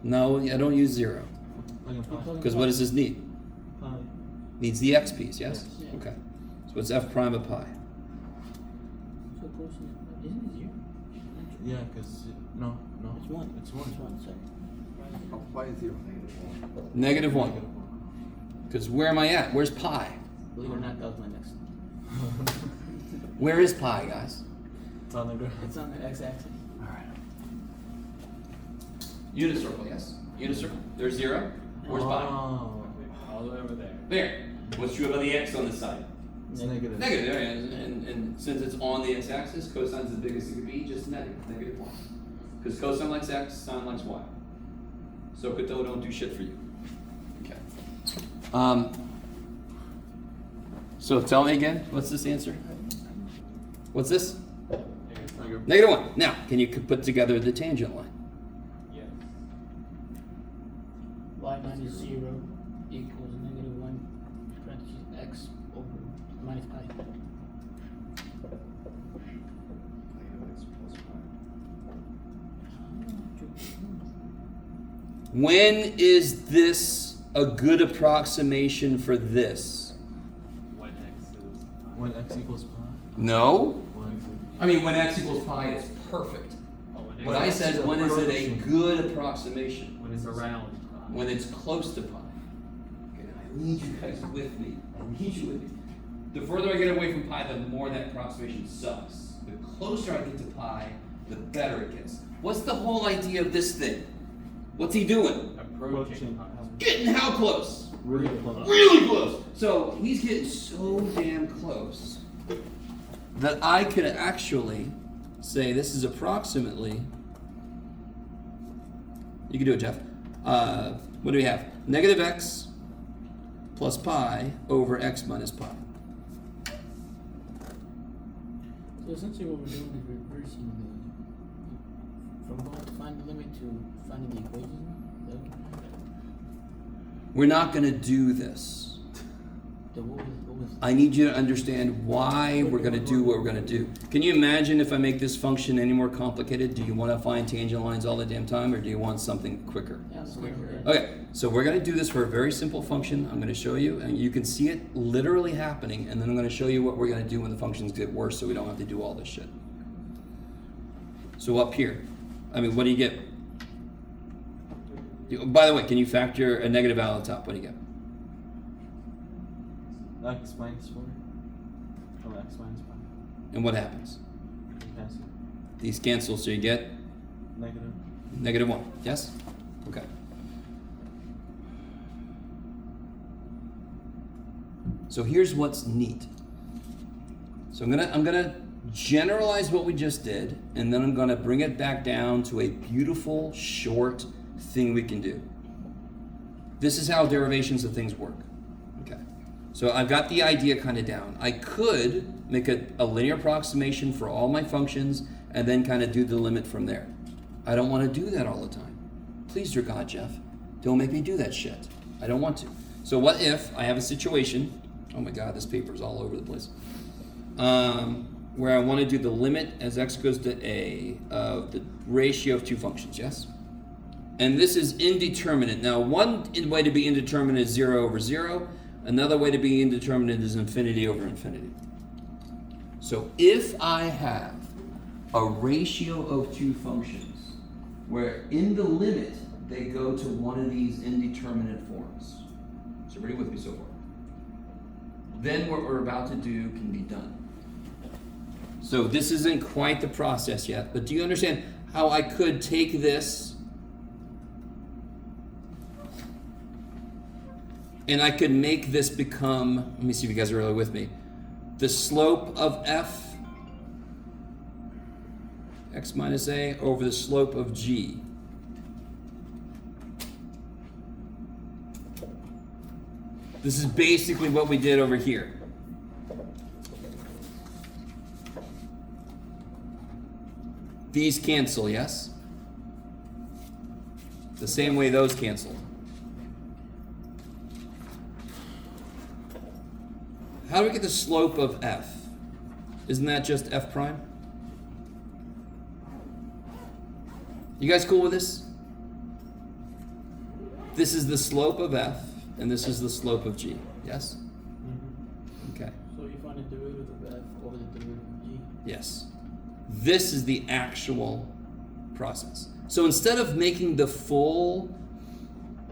No, I don't use 0. Like a pi. Because what does this need? Pi. Needs the x piece, yes? Yes. Okay. So it's f prime of pi. so cosine. Isn't it 0? Yeah, because no. It's 1. It's 1. It's 1. Sorry. Oh, pi is 0. Negative 1. Because where am I at? Where's pi? Believe it or not, that was my next. Where is pi, guys? It's on the ground. It's on the x-axis. All right. Unit circle, yes? Unit circle. There's 0. Where's pi? Oh, All the way over there. There. What's true about the x on this side? it's negative. Negative, there, and since it's on the x-axis, cosine's the biggest it could be, just negative 1. Because cosine likes x, sine likes y. So Koto don't do shit for you. Okay. So tell me again, what's this answer? What's this? Negative. Negative 1. Now, can you put together the tangent line? Yes. Y minus 0 equals negative 1 parentheses x over minus pi. When is this a good approximation for this? When x is. When x equals pi. No. When I mean, when x equals pi, it's perfect. Oh, when But x I is said, when is it a good approximation? when it's around. When it's close to pi. Okay, I need you guys with me. I need you with me. The further I get away from pi, the more that approximation sucks. The closer I get to pi, the better it gets. What's the whole idea of this thing? What's he doing? Approaching. Getting how close? really close. Really close. So he's getting so damn close that I could actually say this is approximately. You can do it, Jeff. What do we have? Negative x plus pi over x minus pi. So essentially what we're doing is reversing from going to find the limit to finding the equation. Is that We're not going to do this. what was I need you to understand why we're going to do what we're going to do. Can you imagine if I make this function any more complicated? Do you want to find tangent lines all the damn time, or do you want something quicker? Okay, so we're going to do this for a very simple function. I'm going to show you, and you can see it literally happening, and then I'm going to show you what we're going to do when the functions get worse so we don't have to do all this shit. So up here, what do you get? By the way, can you factor a negative out of the top? What do you get? X minus 4. Oh, x minus pi. And what happens? Cancel. These cancel, so you get Negative. negative 1. Yes? Okay. So here's what's neat. So I'm gonna generalize what we just did, and then I'm gonna bring it back down to a beautiful, short thing we can do. This is how derivations of things work. Okay. So I've got the idea kind of down. I could make a linear approximation for all my functions and then kind of do the limit from there. I don't want to do that all the time. Please, dear God, Jeff, don't make me do that shit. I don't want to. So what if I have a situation, oh my God, this paper is all over the place, where I want to do the limit as x goes to a of the ratio of two functions, yes? And this is indeterminate. Now, one way to be indeterminate is 0 over 0. Another way to be indeterminate is infinity over infinity. So if I have a ratio of two functions where in the limit they go to one of these indeterminate forms. So everybody with me so far? Then what we're about to do can be done. So this isn't quite the process yet, but do you understand how I could take this and I could make this become, let me see if you guys are really with me, the slope of f x minus a over the slope of g. This is basically what we did over here. These cancel, yes? The same way those cancel. How do we get the slope of f? Isn't that just f prime? You guys cool with this? This is the slope of f, and this is the slope of g, yes? Okay, So you find the derivative of f over the derivative of g. yes. This is the actual process. So instead of making the full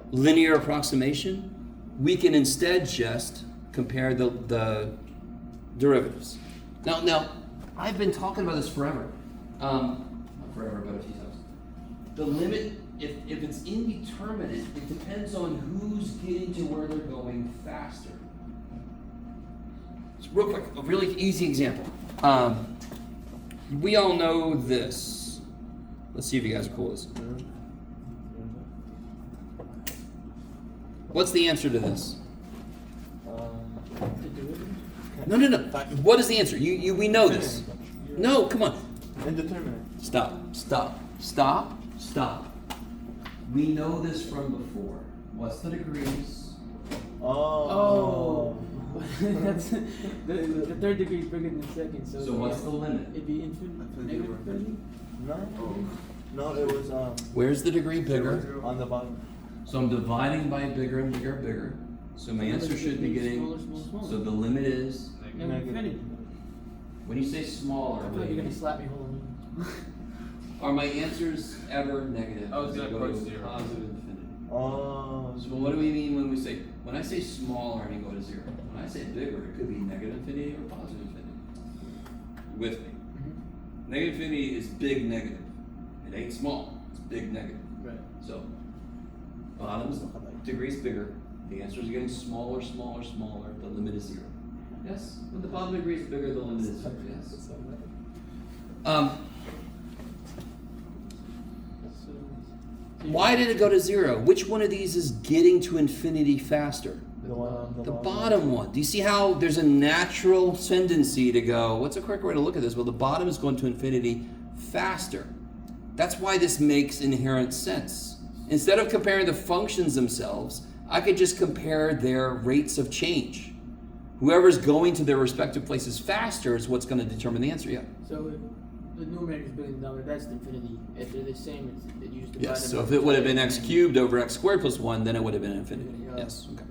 linear approximation, we can instead just compare the derivatives. Now, I've been talking about this forever. Not forever, but a few times. The limit, if it's indeterminate, it depends on who's getting to where they're going faster. So real quick, a really easy example. We all know this. Let's see if you guys are cool with this. What's the answer to this? The derivative? No. What is the answer? We know this. No, come on. Indeterminate. Stop. We know this from before. What's the degrees? Oh. That's the third degree is bigger than the second. So what's the limit? It'd be infinite. Negative infinity? No, it was Where's the degree bigger? on the bottom. So I'm dividing by bigger and bigger. So my answer should be getting. Smaller. So the limit is. Negative infinity. When you say smaller, I what thought do you you were gonna mean? slap me whole. Are my answers ever negative? I was Does it gonna go put to zero. positive infinity? Oh. So what do we mean when I say smaller, I mean go to zero. When I say bigger, it could be negative infinity or positive infinity. With me. Negative infinity is big negative. It ain't small. It's big negative. Right. So bottom's degrees bigger. The answers are getting smaller. The limit is zero. Yes? When the bottom degree is bigger, the limit is zero. Yes. Why did it go to zero? Which one of these is getting to infinity faster? The one on The bottom one. Do you see how there's a natural tendency to go, what's the correct way to look at this? Well, the bottom is going to infinity faster. That's why this makes inherent sense. Instead of comparing the functions themselves, I could just compare their rates of change. Whoever's going to their respective places faster is what's going to determine the answer, yeah. So if the numerator is bigger than the denominator, that's the infinity. If they're the same, it's you just divide Yes, them so by if it would have been two. x cubed over x squared plus 1, then it would have been infinity. Yeah. Yes, okay.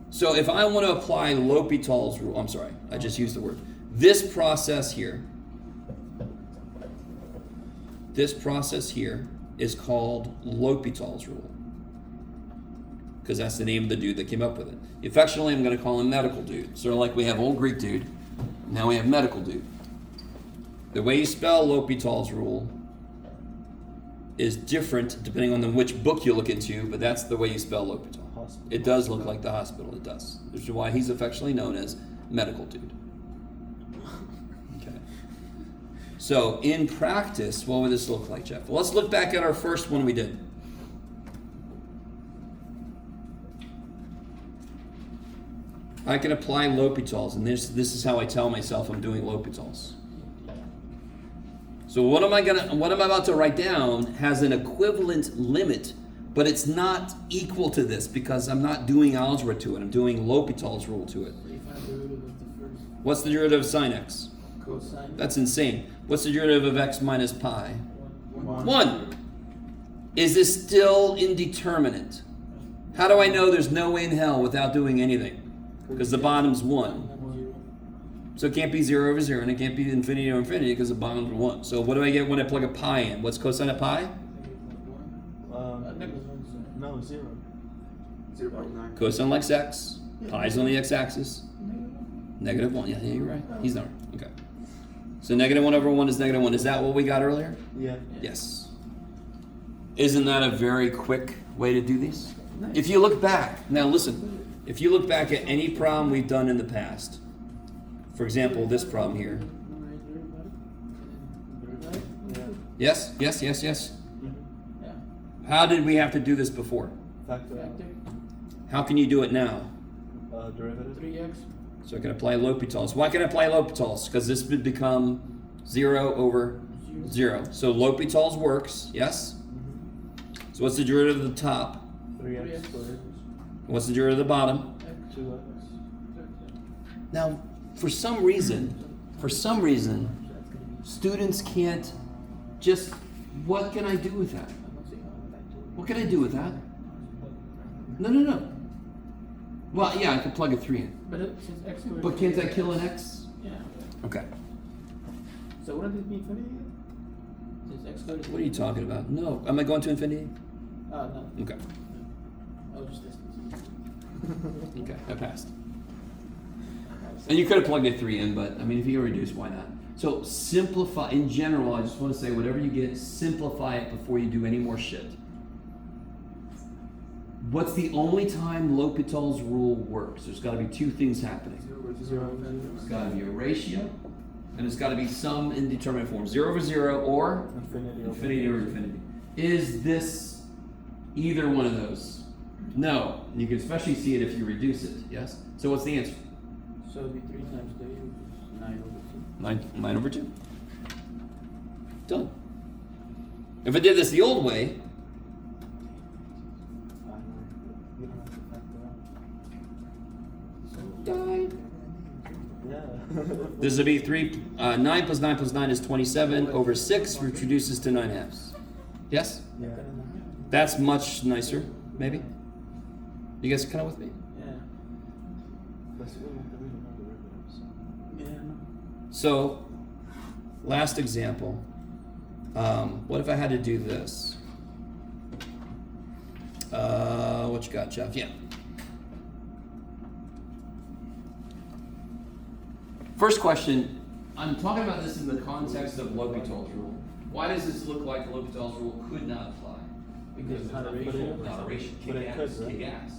So if I want to apply L'Hopital's rule, I'm sorry, I just used the word. This process here is called L'Hopital's rule. Because that's the name of the dude that came up with it. Affectionately, I'm going to call him medical dude. Sort of like we have old Greek dude, now we have medical dude. The way you spell L'Hopital's rule is different depending on which book you look into, but that's the way you spell L'Hopital. It does look like the hospital, it does. Which is why he's affectionately known as medical dude. Okay. So in practice, what would this look like, Jeff? Well, let's look back at our first one we did. I can apply L'Hopital's, and this is how I tell myself I'm doing L'Hopital's. So what am I about to write down has an equivalent limit, but it's not equal to this because I'm not doing algebra to it. I'm doing L'Hopital's rule to it. So you find the derivative of the first What's the derivative of sine x? cosine. That's insane. What's the derivative of x minus pi? 1. Is this still indeterminate? How do I know there's no way in hell without doing anything? Because the bottom's 1. So it can't be 0 over 0, and it can't be infinity over infinity because it bounds to 1. So what do I get when I plug a pi in? What's cosine of pi? No, 0. 0.9. Cosine likes x. Pi's on the x-axis. Negative 1. Yeah, you're right. He's not right. Okay. So negative 1 over 1 is negative 1. Is that what we got earlier? Yeah. Yes. Isn't that a very quick way to do these? If you look back, now listen, if you look back at any problem we've done in the past, for example, this problem here. Yes, yes, yes, yes. Yeah. How did we have to do this before? Factor. How can you do it now? Derivative. 3x. So I can apply L'Hopital's. Why can I apply L'Hopital's? Because this would become 0 over 0. So L'Hopital's works, yes? So what's the derivative of the top? 3x squared. What's the derivative of the bottom? 2x. Now, for some reason, students can't just, what can I do with that? What can I do with that? No. Well, yeah, I could plug a 3 in. But since x squared. But can't I kill an x? Yeah. Okay. So wouldn't this be infinity again? Since x squared is. What are you talking about? No. Am I going to infinity? No. Okay. Oh, just distance. Okay, I passed. And you could have plugged a 3 in, but I mean, if you can reduce, why not? So simplify, in general, I just want to say whatever you get, simplify it before you do any more shit. What's the only time L'Hopital's rule works? There's got to be two things happening. 0. There's got to be a ratio, and it's got to be some indeterminate form. 0 over 0 or infinity over infinity. Is this either one of those? No. You can especially see it if you reduce it, yes? So what's the answer? So it'd be 3 times 3, which is 9 over 2. 9 over 2. Done. If I did this the old way, You don't have to factor out. died. Yeah. This would be 9 plus 9 plus 9 is 27 over 6, which reduces to 9/2. Yes? Yeah. That's much nicer, maybe? You guys kind of with me? Yeah. Plus, we don't really know derivatives. Yeah, no. So, last example. What if I had to do this? What you got, Jeff? Yeah. First question. I'm talking about this in the context of L'Hopital's rule. Why does this look like L'Hopital's rule could not apply? Because it's Not a ratio. Not a ratio. But it could, right? Kick ass.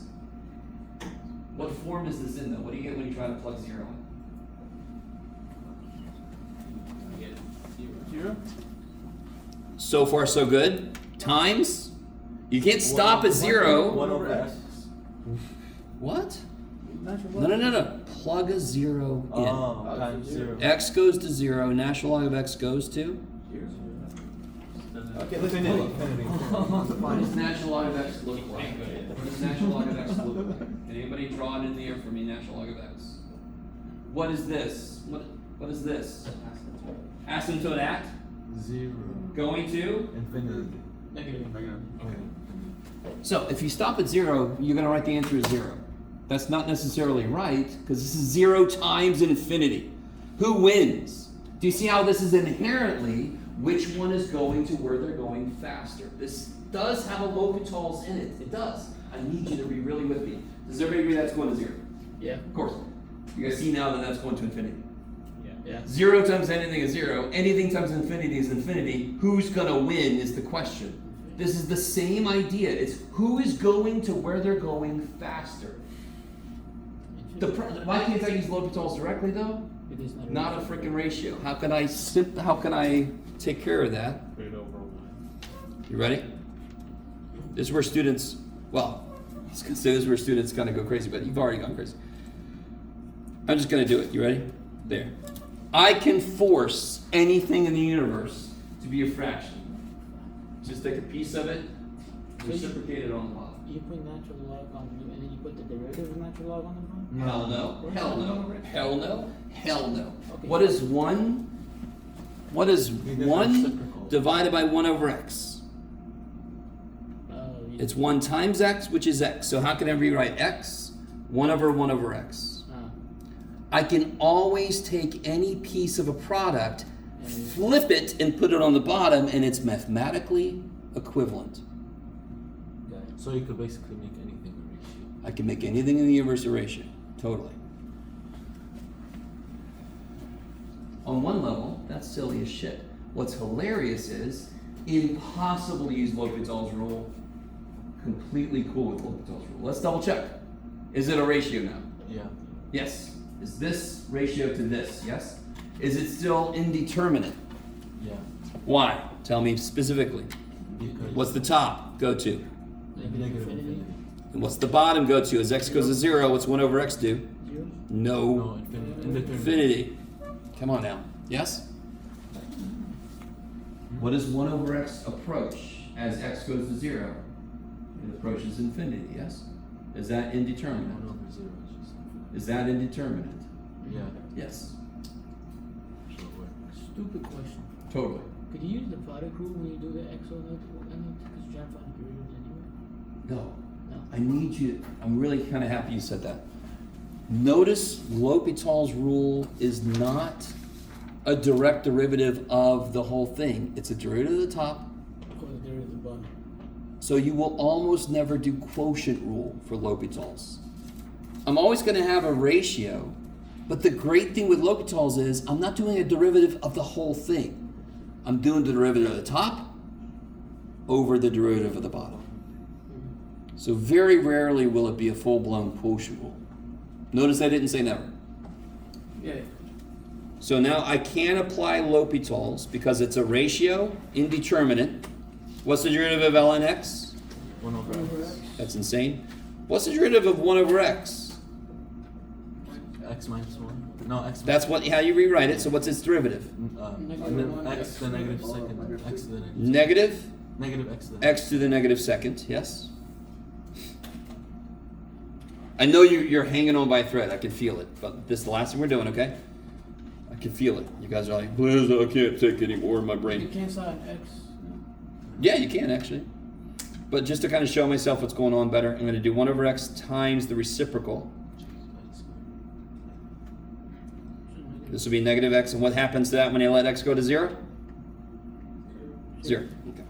What form is this in though? What do you get when you try to plug 0 in? You get 0. So far, so good. Times. You can't stop at 0. 1 over x. What? Natural No. Plug a 0 in. Oh, times 0. X goes to 0. Natural log of x goes to. Okay, Infinity. What does natural log of x look like? What does natural log of x look like? Can anybody draw it in the air for me? Natural log of x. What is this? What is this? Asymptote at 0. going to. Infinity. Negative. So if you stop at 0, you're going to write the answer as 0. That's not necessarily right because this is 0 times infinity. Who wins? Do you see how this is inherently which one is going to where they're going faster? This does have a L'Hopital's in it. It does. I need you to be really with me. Does everybody agree that's going to 0? Yeah. Of course. You guys see now that that's going to infinity. Yeah. 0 times anything is 0. Anything times infinity is infinity. Who's going to win is the question. This is the same idea. It's who is going to where they're going faster. Why can't I use L'Hopital's directly though? It is Not a freaking ratio. How can I take care of that? Straight over 1. You ready? This is where students, well, I was gonna say this is where students kind of go crazy, but you've already gone crazy. I'm just gonna do it. You ready? There. I can force anything in the universe to be a fraction. Just take a piece of it, reciprocate it on the bottom. You put natural log on and then you put the derivative of natural log on the bottom? Hell no. Hell no. Hell no. Hell no. Okay. What is 1 reciprocal. divided by 1 over x? It's 1 times x, which is x. So how can I rewrite x? 1 over 1 over x. I can always take any piece of a product, flip it, and put it on the bottom, and it's mathematically equivalent. So you could basically make anything a ratio. I can make anything in the universe a ratio. Totally. On one level, that's silly as shit. What's hilarious is impossible to use L'Hopital's rule. Completely cool with L'Hopital's rule. Let's double check. Is it a ratio now? Yeah. Yes. Is this ratio to this? Yes. Is it still indeterminate? Yeah. Why? Tell me specifically. Because What's the top go to? negative infinity. And what's the bottom go to? As x goes to 0, what's 1 over x do? No, No. infinity. Infinity. Come on now. Yes? What does 1 over x approach as x goes to 0? It approaches infinity, yes? Is that indeterminate? 1 over 0 is just infinity. Is that indeterminate? Yeah. Yes. So it works. Stupid question. Totally. Could you use the product rule when you do the X or not? Because you're trying to find derivatives anyway. No. No. I need you, I'm really kind of happy you said that. Notice L'Hopital's rule is not a direct derivative of the whole thing. It's a derivative of the top. Or the derivative of the bottom. So you will almost never do quotient rule for L'Hopital's. I'm always going to have a ratio, but the great thing with L'Hopital's is I'm not doing a derivative of the whole thing. I'm doing the derivative of the top over the derivative of the bottom. So very rarely will it be a full-blown quotient rule. Notice I didn't say never. Yeah. So now I can apply L'Hopital's because it's a ratio, indeterminate. What's the derivative of ln x? 1 over x. That's insane. What's the derivative of 1 over x? X minus 1. No, x. That's how you rewrite it. So what's its derivative? X to the negative second. X to the negative. Negative Negative x to the x to the negative second. Yes. I know you're hanging on by a thread. I can feel it. But this is the last thing we're doing, okay? I can feel it. You guys are like, Blaze, I can't take any more in my You brain. can't sign X. No. Yeah, you can actually. But just to kind of show myself what's going on better, I'm going to do 1 over x times the reciprocal. This will be negative x. And what happens to that when I let x go to 0? 0. Okay.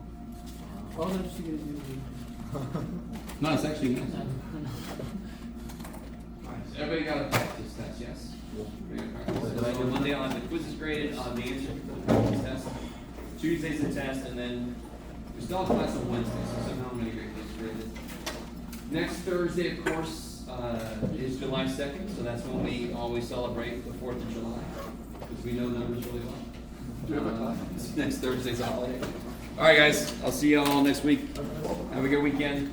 All that just to get you. No, it's actually nice. No. Everybody got a practice test, yes? So Monday I'll have the quizzes graded, on the answer for the practice test. Tuesday's the test, and then we still have class on Wednesday, so somehow I'm gonna get quizzes graded. Next Thursday, of course, is July 2nd, so that's when we always celebrate the 4th of July, because we know numbers really well. Do you have a class? Next Thursday's a holiday. All right, guys, I'll see you all next week. Have a good weekend.